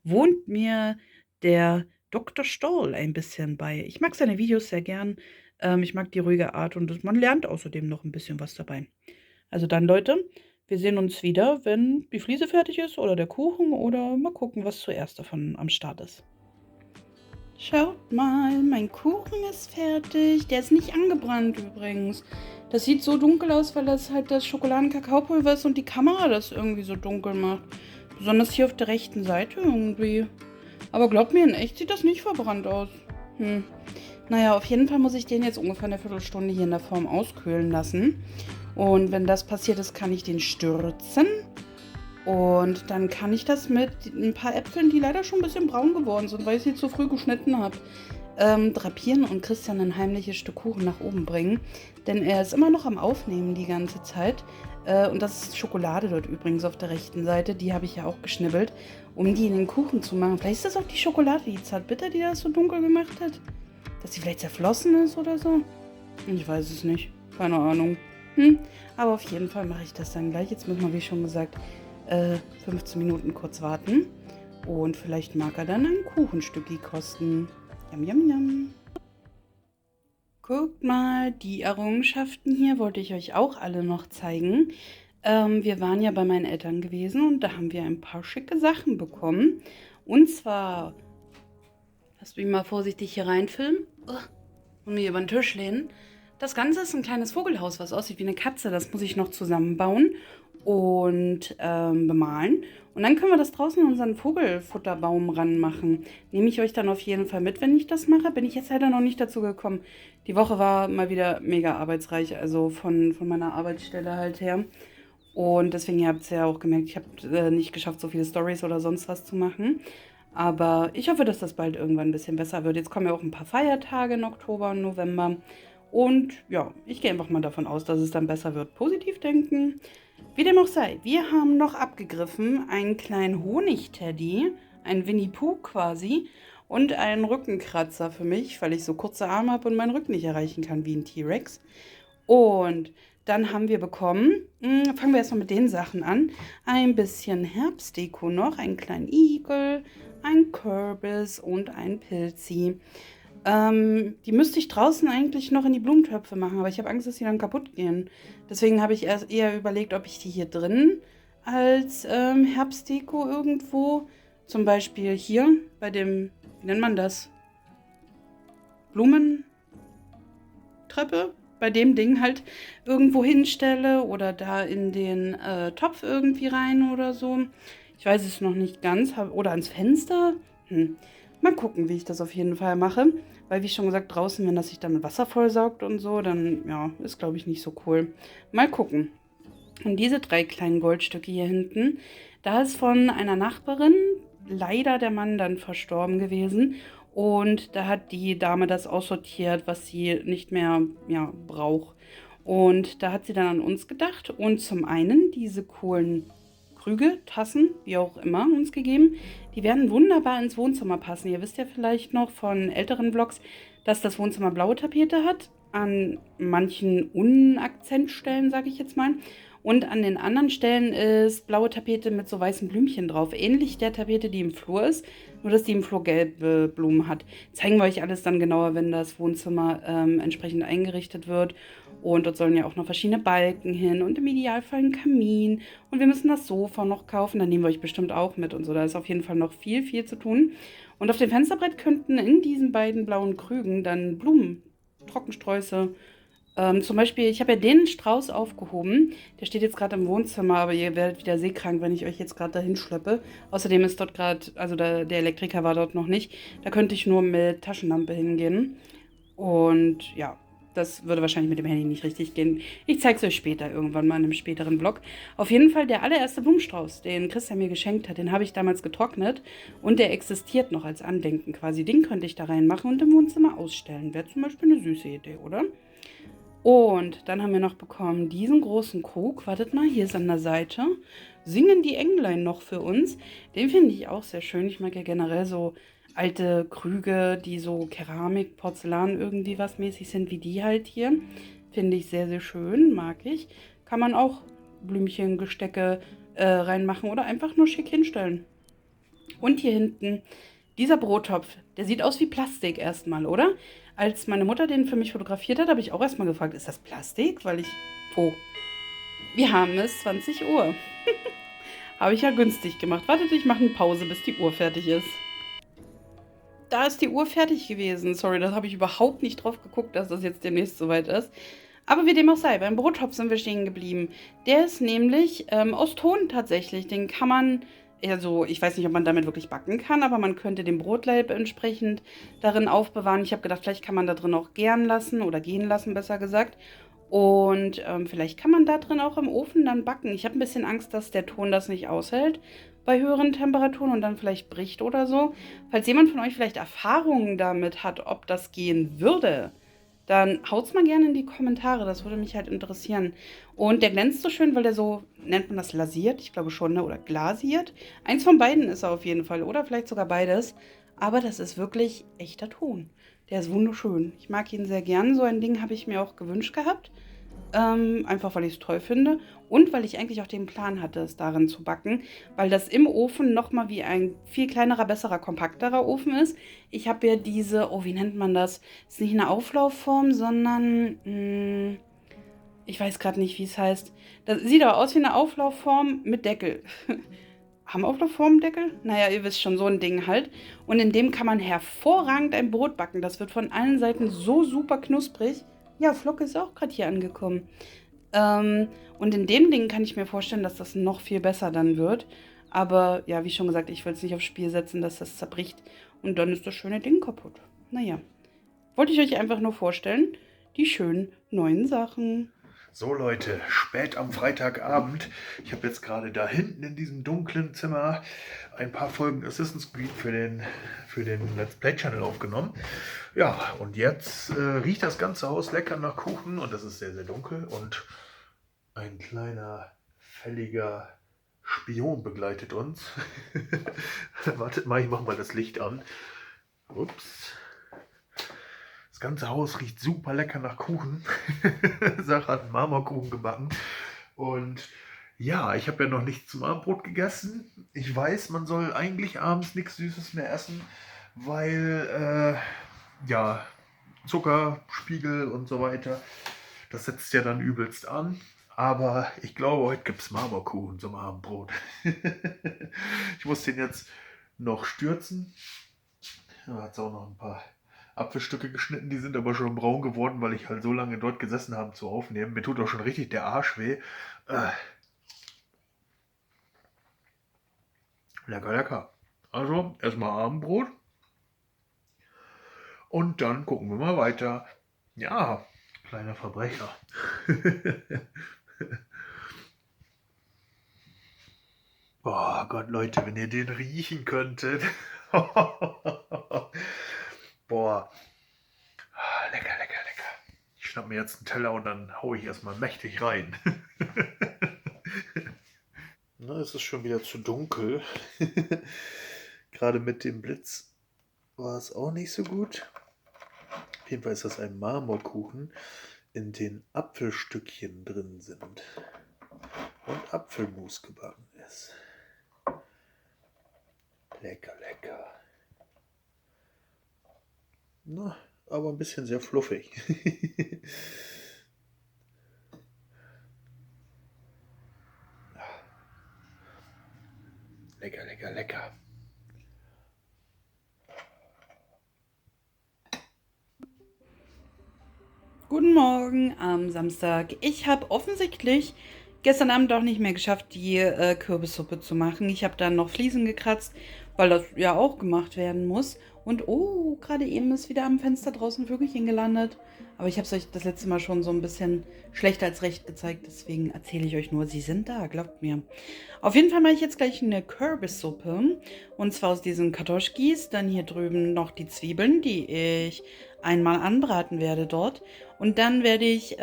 Speaker 4: Wohnt mir der Dr. Stoll ein bisschen bei. Ich mag seine Videos sehr gern. Ich mag die ruhige Art und man lernt außerdem noch ein bisschen was dabei. Also dann, Leute, wir sehen uns wieder, wenn die Fliese fertig ist oder der Kuchen oder mal gucken, was zuerst davon am Start ist. Schaut mal, mein Kuchen ist fertig. Der ist nicht angebrannt übrigens. Das sieht so dunkel aus, weil das halt das Schokoladen-Kakaopulver ist und die Kamera das irgendwie so dunkel macht. Besonders hier auf der rechten Seite irgendwie. Aber glaubt mir, in echt sieht das nicht verbrannt aus. Naja, auf jeden Fall muss ich den jetzt ungefähr eine Viertelstunde hier in der Form auskühlen lassen. Und wenn das passiert ist, kann ich den stürzen. Und dann kann ich das mit ein paar Äpfeln, die leider schon ein bisschen braun geworden sind, weil ich sie zu früh geschnitten habe, drapieren und Christian ein heimliches Stück Kuchen nach oben bringen. Denn er ist immer noch am Aufnehmen die ganze Zeit. Und das ist Schokolade dort übrigens auf der rechten Seite. Die habe ich ja auch geschnibbelt, um die in den Kuchen zu machen. Vielleicht ist das auch die Schokolade, die Zartbitter, die das so dunkel gemacht hat. Dass sie vielleicht zerflossen ist oder so. Ich weiß es nicht. Keine Ahnung. Aber auf jeden Fall mache ich das dann gleich. Jetzt müssen wir, wie schon gesagt, 15 Minuten kurz warten. Und vielleicht mag er dann ein Kuchenstücki kosten. Yum, yum, yum. Guckt mal, die Errungenschaften hier wollte ich euch auch alle noch zeigen. Wir waren ja bei meinen Eltern gewesen und da haben wir ein paar schicke Sachen bekommen. Und zwar, lass mich mal vorsichtig hier reinfilmen und mir über den Tisch lehnen. Das Ganze ist ein kleines Vogelhaus, was aussieht wie eine Katze. Das muss ich noch zusammenbauen und bemalen. Und dann können wir das draußen in unseren Vogelfutterbaum ranmachen. Nehme ich euch dann auf jeden Fall mit, wenn ich das mache. Bin ich jetzt leider noch nicht dazu gekommen. Die Woche war mal wieder mega arbeitsreich, also von meiner Arbeitsstelle halt her. Und deswegen, ihr habt es ja auch gemerkt, ich habe nicht geschafft, so viele Stories oder sonst was zu machen. Aber ich hoffe, dass das bald irgendwann ein bisschen besser wird. Jetzt kommen ja auch ein paar Feiertage im Oktober und November. Und ja, ich gehe einfach mal davon aus, dass es dann besser wird. Positiv denken. Wie dem auch sei, wir haben noch abgegriffen einen kleinen Honigteddy, ein Winnie Pooh quasi und einen Rückenkratzer für mich, weil ich so kurze Arme habe und meinen Rücken nicht erreichen kann wie ein T-Rex. Und dann haben wir bekommen, fangen wir erstmal mit den Sachen an, ein bisschen Herbstdeko noch, einen kleinen Igel, ein Kürbis und ein Pilzi. Die müsste ich draußen eigentlich noch in die Blumentöpfe machen, aber ich habe Angst, dass die dann kaputt gehen. Deswegen habe ich erst eher überlegt, ob ich die hier drin als Herbstdeko irgendwo, zum Beispiel hier bei dem, wie nennt man das? Blumentreppe, bei dem Ding halt irgendwo hinstelle oder da in den Topf irgendwie rein oder so. Ich weiß es noch nicht ganz. Oder ans Fenster. Mal gucken, wie ich das auf jeden Fall mache. Weil, wie schon gesagt, draußen, wenn das sich dann mit Wasser vollsaugt und so, dann, ja, ist, glaube ich, nicht so cool. Mal gucken. Und diese 3 kleinen Goldstücke hier hinten, da ist von einer Nachbarin leider der Mann dann verstorben gewesen. Und da hat die Dame das aussortiert, was sie nicht mehr, ja, braucht. Und da hat sie dann an uns gedacht und zum einen diese coolen Krüge, Tassen, wie auch immer, uns gegeben. Die werden wunderbar ins Wohnzimmer passen. Ihr wisst ja vielleicht noch von älteren Vlogs, dass das Wohnzimmer blaue Tapete hat. An manchen Unakzentstellen, sage ich jetzt mal. Und an den anderen Stellen ist blaue Tapete mit so weißen Blümchen drauf. Ähnlich der Tapete, die im Flur ist, nur dass die im Flur gelbe Blumen hat. Zeigen wir euch alles dann genauer, wenn das Wohnzimmer entsprechend eingerichtet wird. Und dort sollen ja auch noch verschiedene Balken hin und im Idealfall ein Kamin. Und wir müssen das Sofa noch kaufen, dann nehmen wir euch bestimmt auch mit und so. Da ist auf jeden Fall noch viel, viel zu tun. Und auf dem Fensterbrett könnten in diesen beiden blauen Krügen dann Blumen, Trockensträuße, zum Beispiel, ich habe ja den Strauß aufgehoben. Der steht jetzt gerade im Wohnzimmer, aber ihr werdet wieder seekrank, wenn ich euch jetzt gerade dahin schleppe. Außerdem ist dort gerade, also der Elektriker war dort noch nicht. Da könnte ich nur mit Taschenlampe hingehen. Und ja, das würde wahrscheinlich mit dem Handy nicht richtig gehen. Ich zeige es euch später, irgendwann mal in einem späteren Vlog. Auf jeden Fall der allererste Blumenstrauß, den Christian mir geschenkt hat, den habe ich damals getrocknet. Und der existiert noch als Andenken quasi. Den könnte ich da reinmachen und im Wohnzimmer ausstellen. Wäre zum Beispiel eine süße Idee, oder? Und dann haben wir noch bekommen diesen großen Krug. Wartet mal, hier ist an der Seite. Singen die Englein noch für uns. Den finde ich auch sehr schön. Ich mag ja generell so alte Krüge, die so Keramik, Porzellan irgendwie was mäßig sind, wie die halt hier. Finde ich sehr, sehr schön, mag ich. Kann man auch Blümchen, Gestecke reinmachen oder einfach nur schick hinstellen. Und hier hinten, dieser Brottopf, der sieht aus wie Plastik erstmal, oder? Als meine Mutter den für mich fotografiert hat, habe ich auch erstmal gefragt, ist das Plastik? Weil ich... Oh, wir haben es 20 Uhr. Habe ich ja günstig gemacht. Wartet, ich mache eine Pause, bis die Uhr fertig ist. Da ist die Uhr fertig gewesen. Sorry, da habe ich überhaupt nicht drauf geguckt, dass das jetzt demnächst soweit ist. Aber wie dem auch sei, beim Brottopf sind wir stehen geblieben. Der ist nämlich aus Ton tatsächlich. Den kann man, also ich weiß nicht, ob man damit wirklich backen kann, aber man könnte den Brotlaib entsprechend darin aufbewahren. Ich habe gedacht, vielleicht kann man da drin auch gären lassen oder gehen lassen, besser gesagt. Und vielleicht kann man da drin auch im Ofen dann backen. Ich habe ein bisschen Angst, dass der Ton das nicht aushält bei höheren Temperaturen und dann vielleicht bricht oder so. Falls jemand von euch vielleicht Erfahrungen damit hat, ob das gehen würde, dann haut's mal gerne in die Kommentare. Das würde mich halt interessieren. Und der glänzt so schön, weil der so, nennt man das lasiert? Ich glaube schon, ne? Oder glasiert. Eins von beiden ist er auf jeden Fall. Oder vielleicht sogar beides. Aber das ist wirklich echter Ton. Der ist wunderschön. Ich mag ihn sehr gern. So ein Ding habe ich mir auch gewünscht gehabt. Einfach weil ich es toll finde und weil ich eigentlich auch den Plan hatte, es darin zu backen, weil das im Ofen nochmal wie ein viel kleinerer, besserer, kompakterer Ofen ist. Ich habe ja diese, oh, wie nennt man das? Ist nicht eine Auflaufform, sondern, ich weiß gerade nicht, wie es heißt. Das sieht aber aus wie eine Auflaufform mit Deckel. Haben Auflaufformen Deckel? Naja, ihr wisst schon, so ein Ding halt. Und in dem kann man hervorragend ein Brot backen. Das wird von allen Seiten so super knusprig. Ja, Flocke ist auch gerade hier angekommen. Und in dem Ding kann ich mir vorstellen, dass das noch viel besser dann wird. Aber ja, wie schon gesagt, ich will es nicht aufs Spiel setzen, dass das zerbricht. Und dann ist das schöne Ding kaputt. Naja, wollte ich euch einfach nur vorstellen, die schönen neuen Sachen.
Speaker 1: So Leute, spät am Freitagabend. Ich habe jetzt gerade da hinten in diesem dunklen Zimmer ein paar Folgen Assassin's Creed für den Let's Play Channel aufgenommen. Ja, und jetzt riecht das ganze Haus lecker nach Kuchen und es ist sehr, sehr dunkel und ein kleiner, fälliger Spion begleitet uns. Wartet mal, ich mache mal das Licht an. Ups. Das ganze Haus riecht super lecker nach Kuchen. Sarah hat einen Marmorkuchen gebacken. Und ja, ich habe ja noch nichts zum Abendbrot gegessen. Ich weiß, man soll eigentlich abends nichts Süßes mehr essen, weil ja, Zuckerspiegel und so weiter, das setzt ja dann übelst an. Aber ich glaube, heute gibt es Marmorkuchen zum Abendbrot. Ich muss den jetzt noch stürzen. Da hat es auch noch ein paar Apfelstücke geschnitten, die sind aber schon braun geworden, weil ich halt so lange dort gesessen habe zu aufnehmen. Mir tut auch schon richtig der Arsch weh. Lecker, lecker. Also, erstmal Abendbrot. Und dann gucken wir mal weiter. Ja, kleiner Verbrecher. Boah Gott, Leute, wenn ihr den riechen könntet. Boah. Lecker, lecker, lecker. Ich schnapp mir jetzt einen Teller und dann haue ich erstmal mächtig rein. Na, es ist schon wieder zu dunkel. Gerade mit dem Blitz war es auch nicht so gut. Auf jeden Fall ist das ein Marmorkuchen, in den Apfelstückchen drin sind und Apfelmus gebacken ist. Lecker, lecker. Na, aber ein bisschen sehr fluffig. Lecker, lecker, lecker.
Speaker 4: Guten Morgen am Samstag. Ich habe offensichtlich gestern Abend auch nicht mehr geschafft, die Kürbissuppe zu machen. Ich habe dann noch Fliesen gekratzt, weil das ja auch gemacht werden muss. Und oh, gerade eben ist wieder am Fenster draußen ein Vögelchen gelandet. Aber ich habe es euch das letzte Mal schon so ein bisschen schlechter als recht gezeigt. Deswegen erzähle ich euch nur, sie sind da, glaubt mir. Auf jeden Fall mache ich jetzt gleich eine Kürbissuppe. Und zwar aus diesen Kartoschkis. Dann hier drüben noch die Zwiebeln, die ich einmal anbraten werde dort. Und dann werde ich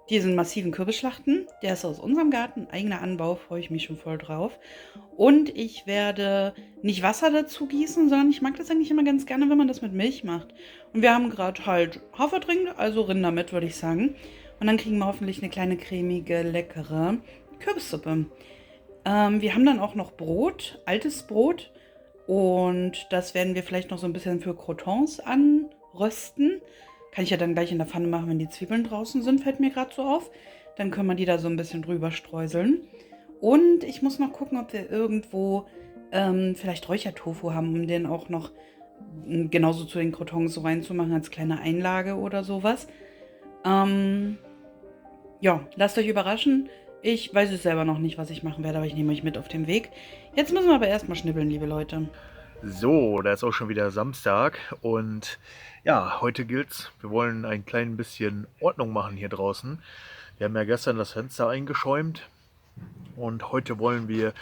Speaker 4: diesen massiven Kürbis schlachten. Der ist aus unserem Garten, eigener Anbau, freue ich mich schon voll drauf. Und ich werde nicht Wasser dazu gießen, sondern ich mag das eigentlich immer ganz gerne, wenn man das mit Milch macht. Und wir haben gerade halt Hafertrink, also Rinder mit, würde ich sagen. Und dann kriegen wir hoffentlich eine kleine cremige, leckere Kürbissuppe. Wir haben dann auch noch Brot, altes Brot. Und das werden wir vielleicht noch so ein bisschen für Croutons anrösten. Kann ich ja dann gleich in der Pfanne machen, wenn die Zwiebeln draußen sind, fällt mir gerade so auf. Dann können wir die da so ein bisschen drüber streuseln. Und ich muss noch gucken, ob wir irgendwo vielleicht Räuchertofu haben, um den auch noch genauso zu den Croutons so reinzumachen als kleine Einlage oder sowas. Ja, lasst euch überraschen. Ich weiß es selber noch nicht, was ich machen werde, aber ich nehme euch mit auf den Weg. Jetzt müssen wir aber erstmal schnibbeln, liebe Leute.
Speaker 1: So, da ist auch schon wieder Samstag und ja, heute gilt's. Wir wollen ein klein bisschen Ordnung machen hier draußen. Wir haben ja gestern das Fenster eingeschäumt und heute wollen wir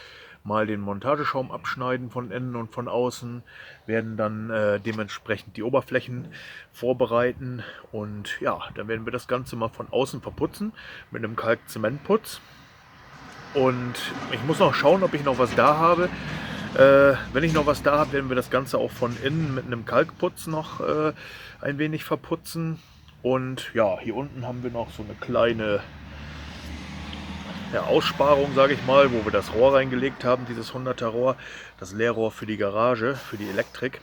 Speaker 1: mal den Montageschaum abschneiden von innen und von außen, werden dann dementsprechend die Oberflächen vorbereiten und ja, dann werden wir das Ganze mal von außen verputzen mit einem Kalkzementputz. Und ich muss noch schauen, ob ich noch was da habe. Wenn ich noch was da habe, werden wir das Ganze auch von innen mit einem Kalkputz noch ein wenig verputzen. Und ja, hier unten haben wir noch so eine kleine Aussparung, sage ich mal, wo wir das Rohr reingelegt haben, dieses 100er Rohr, das Leerrohr für die Garage, für die Elektrik.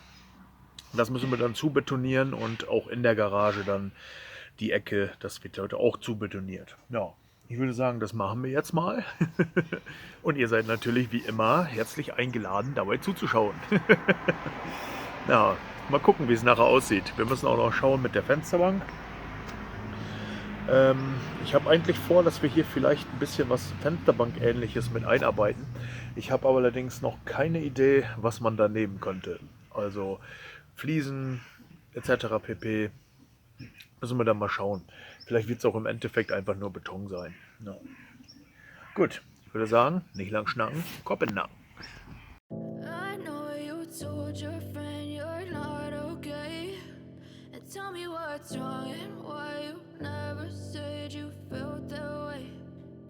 Speaker 1: Das müssen wir dann zubetonieren und auch in der Garage dann die Ecke, das wird heute auch zubetoniert. Ja. Ich würde sagen, das machen wir jetzt mal. Und ihr seid natürlich wie immer herzlich eingeladen, dabei zuzuschauen. Ja, mal gucken, wie es nachher aussieht. Wir müssen auch noch schauen mit der Fensterbank. Ich habe eigentlich vor, dass wir hier vielleicht ein bisschen was Fensterbank-ähnliches mit einarbeiten. Ich habe aber allerdings noch keine Idee, was man da nehmen könnte. Also Fliesen etc. pp. Müssen wir dann mal schauen. Vielleicht wird es auch im Endeffekt einfach nur Beton sein. Ja. Gut, ich würde sagen, nicht lang schnacken, Kopf in den Nacken.
Speaker 3: I know you told your friend you're not okay. And tell me what's wrong and why you never said you felt that way.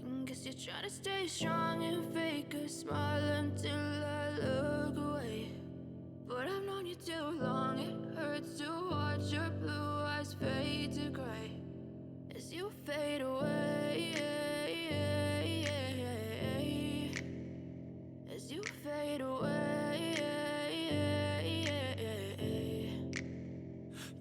Speaker 3: And guess you're trying to stay strong and fake a smile until I look away. But I've known you too long, it hurts to watch your blue eyes fade to gray as you fade away. As you fade away.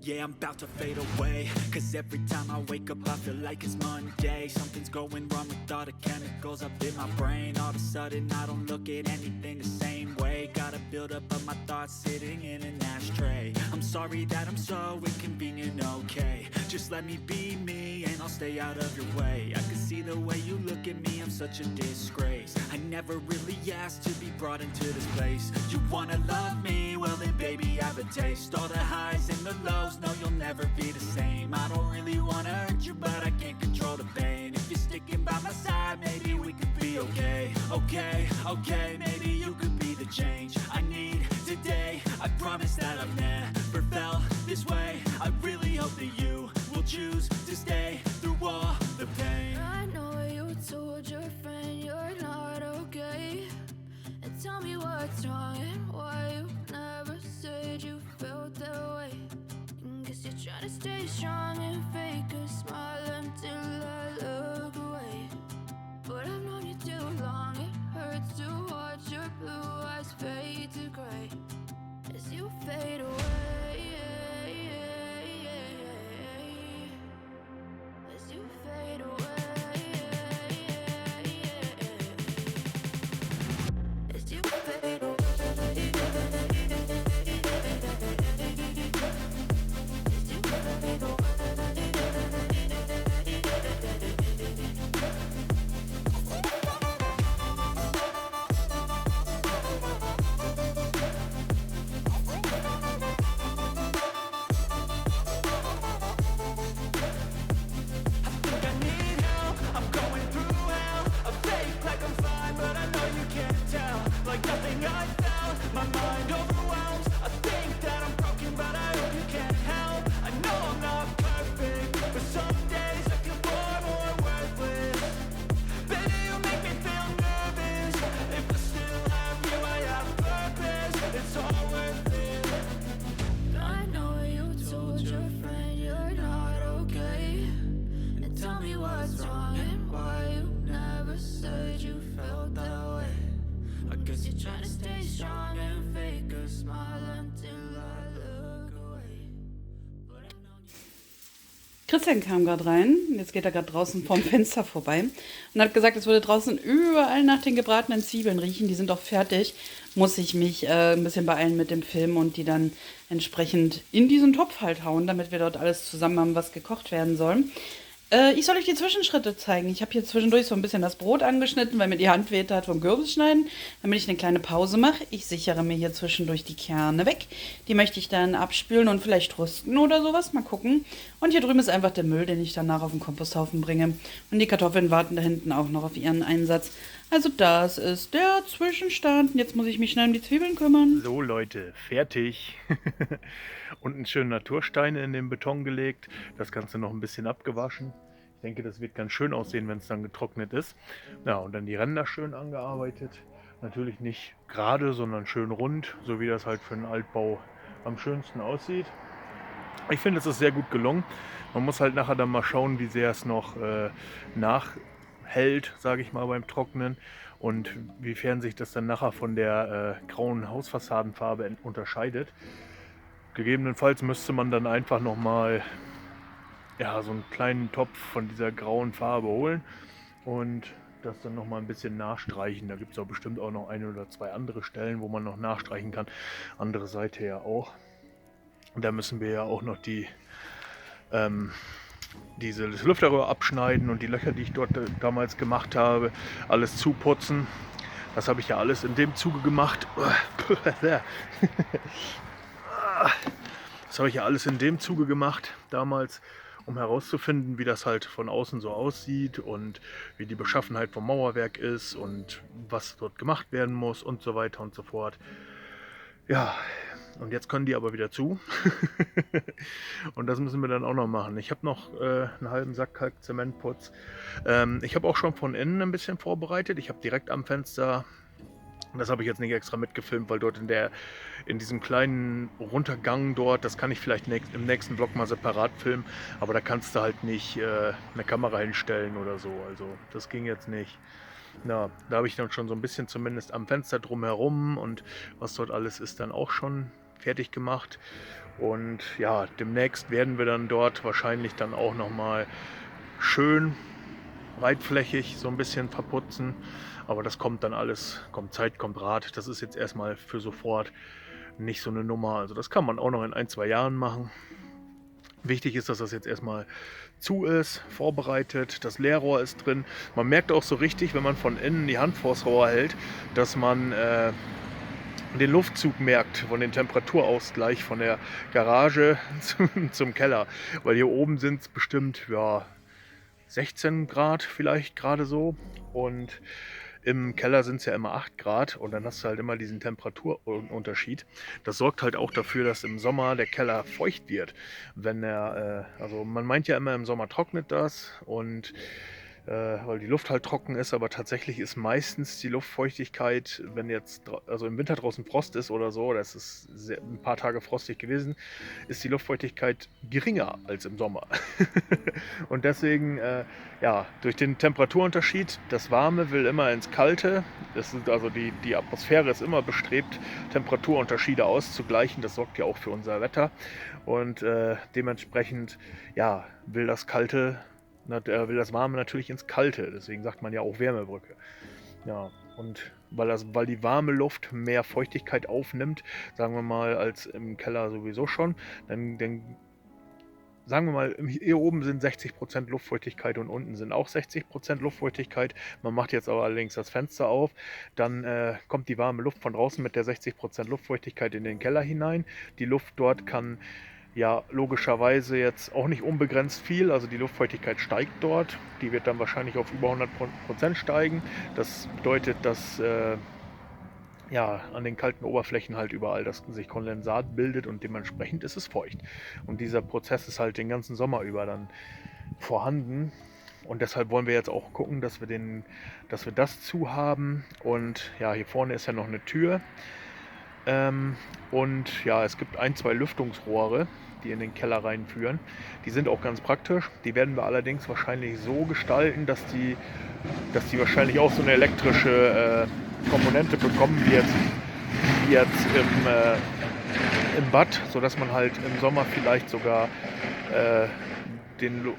Speaker 2: Yeah, I'm about to fade away. Cause every time I wake up I feel like it's Monday. Something's going wrong with all the chemicals up in my brain. All of a sudden I don't look at anything the same way. Gotta build up of my thoughts sitting in an ashtray. I'm sorry that I'm so inconvenient, okay. Just let me be me and I'll stay out of your way. I can see the way you look at me, I'm such a disgrace. I never really asked to be brought into this place. You wanna love me? Well then baby I have a taste. All the highs and the lows, no you'll never be the same. I don't really wanna hurt you but I can't control the pain. If you're sticking by my side maybe we could be okay. Okay, maybe you could be the change I need today. I promise that I've never felt this way. I really hope that you will choose to stay through all the pain.
Speaker 3: I know you told your friend you're not okay. And tell me what's wrong and why you never said you felt that way. And guess you're trying to stay strong and fake a smile until I look away. But I've known you too long, it hurts to watch your blue eyes fade to gray as you fade away. As you fade away. As you fade away. As you fade away.
Speaker 2: what's wrong and why you never said you felt that way. I guess you're trying to stay strong and fake a smile until I look away. But I know you.
Speaker 4: Christian kam gerade rein, jetzt geht er gerade draußen vorm Fenster vorbei und hat gesagt, es würde draußen überall nach den gebratenen Zwiebeln riechen, die sind doch fertig. Muss ich mich ein bisschen beeilen mit dem Film und die dann entsprechend in diesen Topf halt hauen, damit wir dort alles zusammen haben, was gekocht werden soll. Ich soll euch die Zwischenschritte zeigen. Ich habe hier zwischendurch so ein bisschen das Brot angeschnitten, weil mir die Hand wehte hat vom Kürbisschneiden, damit ich eine kleine Pause mache. Ich sichere mir hier zwischendurch die Kerne weg. Die möchte ich dann abspülen und vielleicht rüsten oder sowas. Mal gucken. Und hier drüben ist einfach der Müll, den ich danach auf den Komposthaufen bringe. Und die Kartoffeln warten da hinten auch noch auf ihren Einsatz. Also das ist der Zwischenstand. Jetzt muss ich mich schnell um die Zwiebeln kümmern.
Speaker 1: So Leute, fertig. Und einen schönen Naturstein in den Beton gelegt. Das Ganze noch ein bisschen abgewaschen. Ich denke, das wird ganz schön aussehen, wenn es dann getrocknet ist. Ja, und dann die Ränder schön angearbeitet. Natürlich nicht gerade, sondern schön rund, so wie das halt für einen Altbau am schönsten aussieht. Ich finde, es ist sehr gut gelungen. Man muss halt nachher dann mal schauen, wie sehr es noch nachhält, sage ich mal, beim Trocknen. Und wiefern sich das dann nachher von der grauen Hausfassadenfarbe unterscheidet. Gegebenenfalls müsste man dann einfach nochmal so einen kleinen Topf von dieser grauen Farbe holen und das dann nochmal ein bisschen nachstreichen. Da gibt es auch bestimmt auch noch ein oder zwei andere Stellen, wo man noch nachstreichen kann. Andere Seite ja auch. Und da müssen wir ja auch noch dieses Lüfterrohr abschneiden und die Löcher, die ich dort damals gemacht habe, alles zuputzen. Das habe ich ja alles in dem Zuge gemacht. Das habe ich ja alles in dem Zuge gemacht damals, um herauszufinden, wie das halt von außen so aussieht und wie die Beschaffenheit vom Mauerwerk ist und was dort gemacht werden muss und so weiter und so fort. Ja, und jetzt können die aber wieder zu. Und das müssen wir dann auch noch machen. Ich habe noch einen halben Sack Kalkzementputz. Ich habe auch schon von innen ein bisschen vorbereitet. Ich habe direkt am Fenster, das habe ich jetzt nicht extra mitgefilmt, weil dort in diesem kleinen Runtergang dort, das kann ich vielleicht im nächsten Vlog mal separat filmen, aber da kannst du halt nicht eine Kamera hinstellen oder so, also das ging jetzt nicht. Na, da habe ich dann schon so ein bisschen zumindest am Fenster drumherum und was dort alles ist dann auch schon fertig gemacht. Und ja, demnächst werden wir dann dort wahrscheinlich dann auch nochmal schön breitflächig so ein bisschen verputzen. Aber das kommt dann alles, kommt Zeit, kommt Rat. Das ist jetzt erstmal für sofort nicht so eine Nummer. Also das kann man auch noch in 1-2 Jahren machen. Wichtig ist, dass das jetzt erstmal zu ist, vorbereitet. Das Leerrohr ist drin. Man merkt auch so richtig, wenn man von innen die Hand vors Rohr hält, dass man den Luftzug merkt von dem Temperaturausgleich von der Garage zum Keller. Weil hier oben sind es bestimmt 16 Grad vielleicht gerade so. Und im Keller sind es ja immer 8 Grad und dann hast du halt immer diesen Temperaturunterschied. Das sorgt halt auch dafür, dass im Sommer der Keller feucht wird. Also man meint ja immer, im Sommer trocknet das und weil die Luft halt trocken ist, aber tatsächlich ist meistens die Luftfeuchtigkeit, wenn jetzt also im Winter draußen Frost ist oder so, das ist ein paar Tage frostig gewesen, ist die Luftfeuchtigkeit geringer als im Sommer. Und deswegen, durch den Temperaturunterschied, das Warme will immer ins Kalte, also die Atmosphäre ist immer bestrebt, Temperaturunterschiede auszugleichen, das sorgt ja auch für unser Wetter und dementsprechend, will das Warme natürlich ins Kalte, deswegen sagt man ja auch Wärmebrücke. Ja, und weil die warme Luft mehr Feuchtigkeit aufnimmt, sagen wir mal, als im Keller sowieso schon, dann sagen wir mal, hier oben sind 60% Luftfeuchtigkeit und unten sind auch 60% Luftfeuchtigkeit. Man macht jetzt aber allerdings das Fenster auf, dann kommt die warme Luft von draußen mit der 60% Luftfeuchtigkeit in den Keller hinein. Die Luft dort kann logischerweise jetzt auch nicht unbegrenzt viel, also die Luftfeuchtigkeit steigt dort, die wird dann wahrscheinlich auf über 100% steigen. Das bedeutet, dass an den kalten Oberflächen halt überall sich Kondensat bildet und dementsprechend ist es feucht. Und dieser Prozess ist halt den ganzen Sommer über dann vorhanden. Und deshalb wollen wir jetzt auch gucken, dass wir das zu haben. Und hier vorne ist ja noch eine Tür. Und es gibt 1-2 Lüftungsrohre, die in den Keller reinführen. Die sind auch ganz praktisch. Die werden wir allerdings wahrscheinlich so gestalten, dass die wahrscheinlich auch so eine elektrische Komponente bekommen wie jetzt im Bad, sodass man halt im Sommer vielleicht sogar den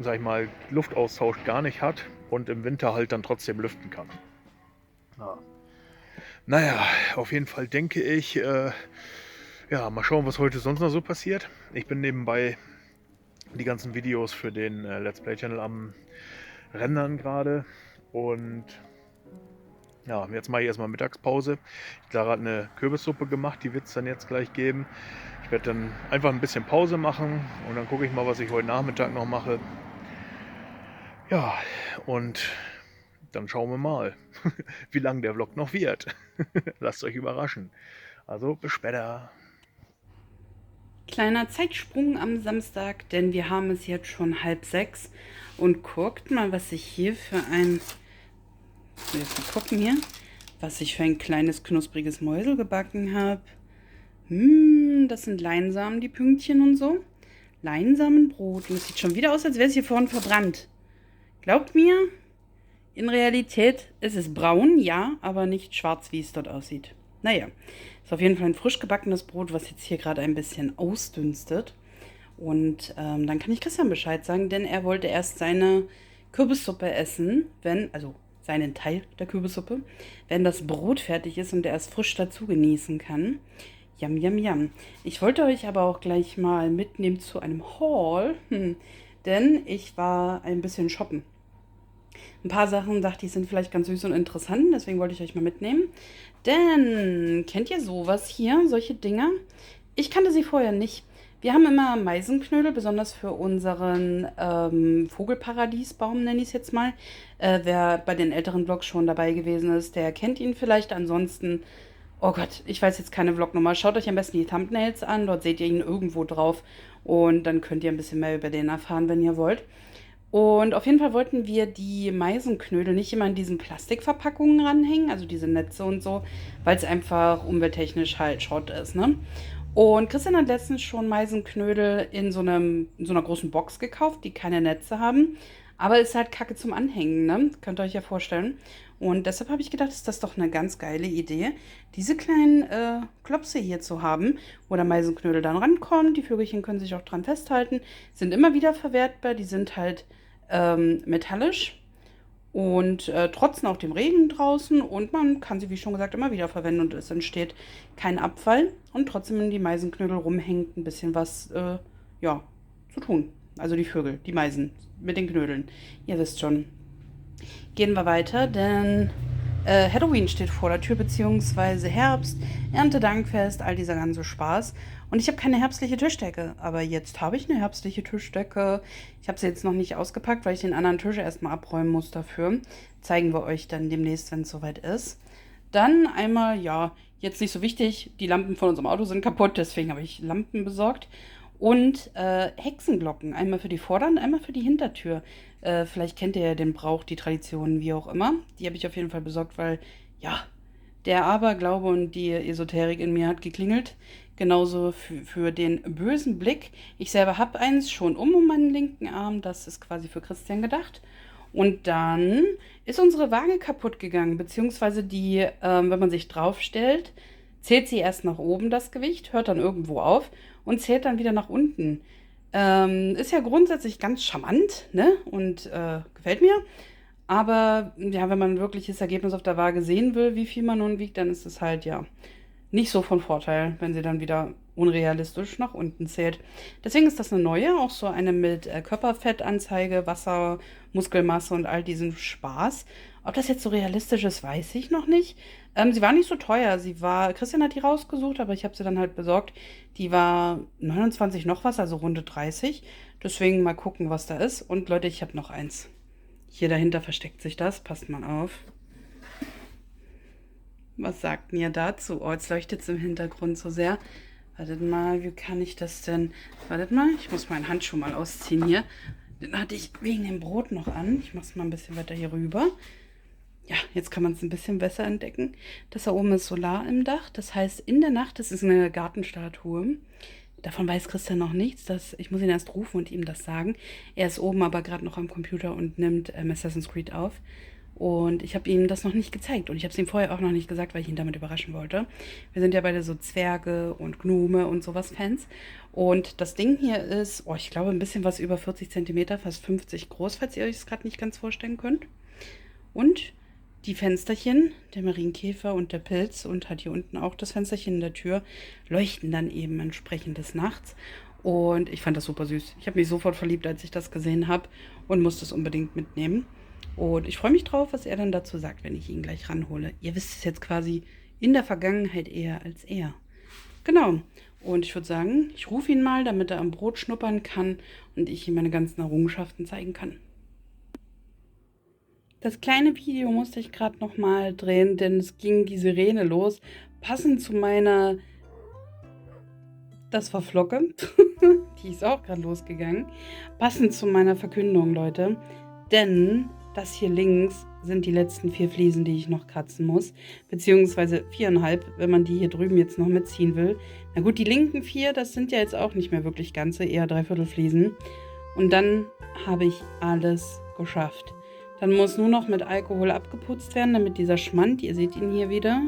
Speaker 1: sag ich mal, Luftaustausch gar nicht hat und im Winter halt dann trotzdem lüften kann. Ja. Naja, auf jeden Fall denke ich, ja, mal schauen, was heute sonst noch so passiert. Ich bin nebenbei die ganzen Videos für den Let's Play Channel am Rendern gerade und ja, jetzt mache ich erstmal Mittagspause. Clara hat eine Kürbissuppe gemacht, die wird es dann jetzt gleich geben. Ich werde dann einfach ein bisschen Pause machen und dann gucke ich mal, was ich heute Nachmittag noch mache. Ja, und dann schauen wir mal, wie lang der Vlog noch wird. Lasst euch überraschen. Also, bis später.
Speaker 4: Kleiner Zeitsprung am Samstag, denn wir haben es jetzt schon 5:30 und guckt mal, was ich hier für ein... Jetzt mal gucken hier, was ich für ein kleines knuspriges Mäusel gebacken habe. Das sind Leinsamen, die Pünktchen und so. Leinsamenbrot. Und es sieht schon wieder aus, als wäre es hier vorne verbrannt. Glaubt mir, in Realität ist es braun, ja, aber nicht schwarz, wie es dort aussieht. Naja, ist auf jeden Fall ein frisch gebackenes Brot, was jetzt hier gerade ein bisschen ausdünstet. Und dann kann ich Christian Bescheid sagen, denn er wollte erst seine Kürbissuppe essen, also seinen Teil der Kürbissuppe, wenn das Brot fertig ist und er es frisch dazu genießen kann. Yum, yum, yum. Ich wollte euch aber auch gleich mal mitnehmen zu einem Haul, denn ich war ein bisschen shoppen. Ein paar Sachen dachte ich, sind vielleicht ganz süß und interessant, deswegen wollte ich euch mal mitnehmen. Denn, kennt ihr sowas hier, solche Dinger? Ich kannte sie vorher nicht. Wir haben immer Meisenknödel, besonders für unseren Vogelparadiesbaum, nenne ich es jetzt mal. Wer bei den älteren Vlogs schon dabei gewesen ist, der kennt ihn vielleicht. Ansonsten, oh Gott, ich weiß jetzt keine Vlognummer. Schaut euch am besten die Thumbnails an, dort seht ihr ihn irgendwo drauf. Und dann könnt ihr ein bisschen mehr über den erfahren, wenn ihr wollt. Und auf jeden Fall wollten wir die Meisenknödel nicht immer in diesen Plastikverpackungen ranhängen, also diese Netze und so, weil es einfach umwelttechnisch halt Schrott ist, ne? Und Christian hat letztens schon Meisenknödel in so einer großen Box gekauft, die keine Netze haben. Aber ist halt Kacke zum Anhängen, ne? Könnt ihr euch ja vorstellen. Und deshalb habe ich gedacht, ist das doch eine ganz geile Idee, diese kleinen Klopse hier zu haben, wo der Meisenknödel dann rankommt. Die Vögelchen können sich auch dran festhalten, sind immer wieder verwertbar, die sind halt metallisch und trotzen auch dem Regen draußen und man kann sie, wie schon gesagt, immer wieder verwenden und es entsteht kein Abfall und trotzdem, wenn die Meisenknödel rumhängt, ein bisschen was ja, zu tun. Also die Vögel, die Meisen mit den Knödeln. Ihr wisst schon. Gehen wir weiter, denn Halloween steht vor der Tür, beziehungsweise Herbst, Erntedankfest, all dieser ganze Spaß. Und ich habe keine herbstliche Tischdecke, aber jetzt habe ich eine herbstliche Tischdecke. Ich habe sie jetzt noch nicht ausgepackt, weil ich den anderen Tisch erstmal abräumen muss dafür. Zeigen wir euch dann demnächst, wenn es soweit ist. Dann einmal, ja, jetzt nicht so wichtig, die Lampen von unserem Auto sind kaputt, deswegen habe ich Lampen besorgt. Und Hexenglocken, einmal für die Vorder- und einmal für die Hintertür. Vielleicht kennt ihr ja den Brauch, die Traditionen, wie auch immer. Die habe ich auf jeden Fall besorgt, weil, ja, der Aberglaube und die Esoterik in mir hat geklingelt. Genauso für den bösen Blick. Ich selber habe eins schon um meinen linken Arm. Das ist quasi für Christian gedacht. Und dann ist unsere Waage kaputt gegangen. Beziehungsweise die, wenn man sich draufstellt, zählt sie erst nach oben das Gewicht, hört dann irgendwo auf und zählt dann wieder nach unten. Ist ja grundsätzlich ganz charmant, ne? Und gefällt mir. Aber ja, wenn man ein wirkliches Ergebnis auf der Waage sehen will, wie viel man nun wiegt, dann ist es halt ja nicht so von Vorteil, wenn sie dann wieder unrealistisch nach unten zählt. Deswegen ist das eine neue, auch so eine mit Körperfettanzeige, Wasser, Muskelmasse und all diesen Spaß. Ob das jetzt so realistisch ist, weiß ich noch nicht. Sie war nicht so teuer. Christian hat die rausgesucht, aber ich habe sie dann halt besorgt. Die war 29 noch was, also runde 30. Deswegen mal gucken, was da ist. Und Leute, ich habe noch eins. Hier dahinter versteckt sich das. Passt mal auf. Was sagt ihr dazu? Oh, jetzt leuchtet es im Hintergrund so sehr. Wartet mal, wie kann ich das denn? Wartet mal, ich muss meinen Handschuh mal ausziehen hier. Den hatte ich wegen dem Brot noch an. Ich mache es mal ein bisschen weiter hier rüber. Ja, jetzt kann man es ein bisschen besser entdecken. Das da oben ist Solar im Dach. Das heißt, in der Nacht, das ist eine Gartenstatue, Davon weiß Christian noch nichts. Ich muss ihn erst rufen und ihm das sagen. Er ist oben aber gerade noch am Computer und nimmt Assassin's Creed auf. Und ich habe ihm das noch nicht gezeigt. Und ich habe es ihm vorher auch noch nicht gesagt, weil ich ihn damit überraschen wollte. Wir sind ja beide so Zwerge und Gnome und sowas Fans. Und das Ding hier ist, ich glaube, ein bisschen was über 40 Zentimeter, fast 50 groß, falls ihr euch es gerade nicht ganz vorstellen könnt. Und die Fensterchen, der Marienkäfer und der Pilz und hat hier unten auch das Fensterchen in der Tür, leuchten dann eben entsprechend des Nachts. Und ich fand das super süß. Ich habe mich sofort verliebt, als ich das gesehen habe und musste es unbedingt mitnehmen. Und ich freue mich drauf, was er dann dazu sagt, wenn ich ihn gleich ranhole. Ihr wisst es jetzt quasi in der Vergangenheit eher als er. Genau. Und ich würde sagen, ich rufe ihn mal, damit er am Brot schnuppern kann und ich ihm meine ganzen Errungenschaften zeigen kann. Das kleine Video musste ich gerade nochmal drehen, denn es ging die Sirene los, passend zu meiner... Das war Flocke, die ist auch gerade losgegangen, passend zu meiner Verkündung, Leute. Denn das hier links sind die letzten 4 Fliesen, die ich noch kratzen muss, beziehungsweise 4,5, wenn man die hier drüben jetzt noch mitziehen will. Na gut, die linken 4, das sind ja jetzt auch nicht mehr wirklich ganze, eher 3/4 Fliesen. Und dann habe ich alles geschafft. Dann muss nur noch mit Alkohol abgeputzt werden, damit dieser Schmand, ihr seht ihn hier wieder,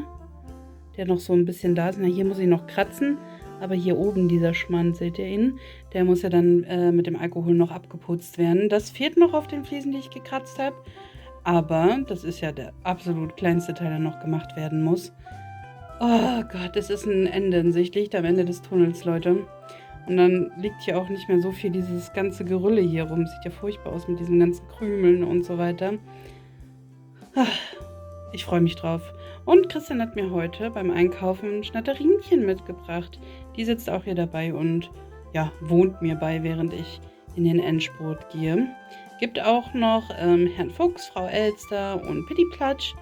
Speaker 4: der noch so ein bisschen da ist. Na, hier muss ich noch kratzen, aber hier oben dieser Schmand, seht ihr ihn? Der muss ja dann mit dem Alkohol noch abgeputzt werden. Das fehlt noch auf den Fliesen, die ich gekratzt habe. Aber das ist ja der absolut kleinste Teil, der noch gemacht werden muss. Oh Gott, es ist ein Ende in Sicht. Liegt am Ende des Tunnels, Leute. Und dann liegt hier auch nicht mehr so viel dieses ganze Gerülle hier rum. Sieht ja furchtbar aus mit diesen ganzen Krümeln und so weiter. Ich freue mich drauf. Und Christian hat mir heute beim Einkaufen ein Schnatterinchen mitgebracht. Die sitzt auch hier dabei und ja, wohnt mir bei, während ich in den Endspurt gehe. Gibt auch noch Herrn Fuchs, Frau Elster und Pittiplatsch.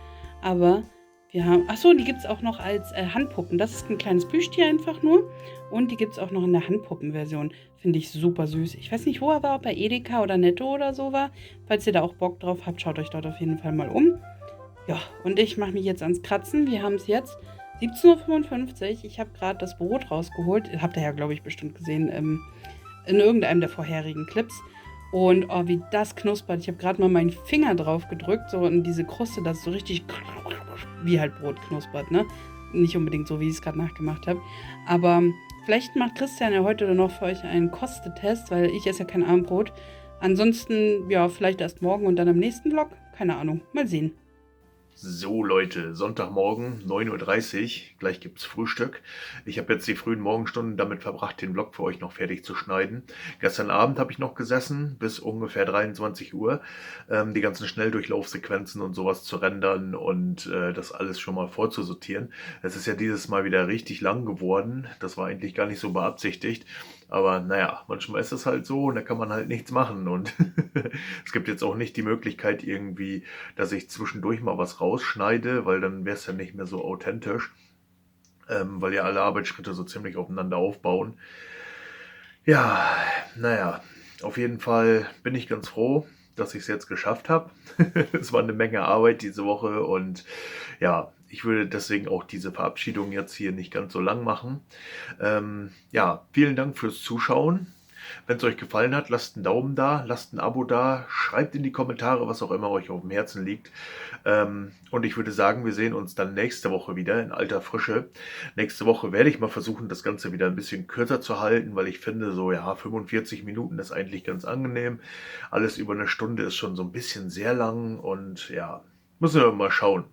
Speaker 4: Aber wir haben... Achso, die gibt es auch noch als Handpuppen. Das ist ein kleines Plüschtier einfach nur. Und die gibt es auch noch in der Handpuppenversion. Finde ich super süß. Ich weiß nicht, wo er war, ob bei Edeka oder Netto oder so war. Falls ihr da auch Bock drauf habt, schaut euch dort auf jeden Fall mal um. Ja, und ich mache mich jetzt ans Kratzen. Wir haben es jetzt 17:55 Uhr. Ich habe gerade das Brot rausgeholt. Habt ihr ja, glaube ich, bestimmt gesehen in irgendeinem der vorherigen Clips. Und oh, wie das knuspert. Ich habe gerade mal meinen Finger drauf gedrückt, so in diese Kruste, das so richtig wie halt Brot knuspert, ne? Nicht unbedingt so, wie ich es gerade nachgemacht habe. Aber vielleicht macht Christian ja heute noch für euch einen Kostetest, weil ich esse ja kein Abendbrot. Ansonsten, ja, vielleicht erst morgen und dann im nächsten Vlog. Keine Ahnung. Mal sehen.
Speaker 1: So Leute, Sonntagmorgen, 9:30 Uhr, gleich gibt's Frühstück. Ich habe jetzt die frühen Morgenstunden damit verbracht, den Vlog für euch noch fertig zu schneiden. Gestern Abend habe ich noch gesessen, bis ungefähr 23 Uhr, die ganzen Schnelldurchlaufsequenzen und sowas zu rendern und das alles schon mal vorzusortieren. Es ist ja dieses Mal wieder richtig lang geworden, das war eigentlich gar nicht so beabsichtigt. Aber naja, manchmal ist es halt so und da kann man halt nichts machen. Und es gibt jetzt auch nicht die Möglichkeit irgendwie, dass ich zwischendurch mal was rausschneide, weil dann wäre es ja nicht mehr so authentisch, weil ja alle Arbeitsschritte so ziemlich aufeinander aufbauen. Ja, naja, auf jeden Fall bin ich ganz froh, dass ich es jetzt geschafft habe. Es war eine Menge Arbeit diese Woche und ja, ich würde deswegen auch diese Verabschiedung jetzt hier nicht ganz so lang machen. Ja, vielen Dank fürs Zuschauen. Wenn es euch gefallen hat, lasst einen Daumen da, lasst ein Abo da, schreibt in die Kommentare, was auch immer euch auf dem Herzen liegt. Und ich würde sagen, wir sehen uns dann nächste Woche wieder in alter Frische. Nächste Woche werde ich mal versuchen, das Ganze wieder ein bisschen kürzer zu halten, weil ich finde, so ja, 45 Minuten ist eigentlich ganz angenehm. Alles über eine Stunde ist schon so ein bisschen sehr lang und ja, müssen wir mal schauen.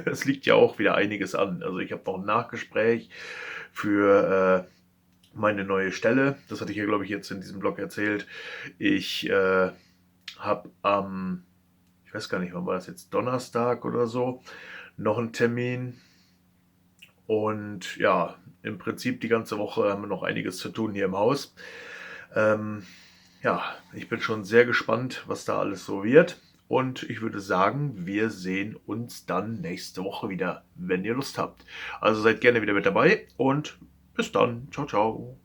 Speaker 1: Es liegt ja auch wieder einiges an. Also ich habe noch ein Nachgespräch für meine neue Stelle. Das hatte ich ja, glaube ich, jetzt in diesem Blog erzählt. Ich habe am, ich weiß gar nicht, wann war das jetzt, Donnerstag oder so, noch einen Termin. Und ja, im Prinzip die ganze Woche haben wir noch einiges zu tun hier im Haus. Ja, ich bin schon sehr gespannt, was da alles so wird. Und ich würde sagen, wir sehen uns dann nächste Woche wieder, wenn ihr Lust habt. Also seid gerne wieder mit dabei und bis dann. Ciao, ciao.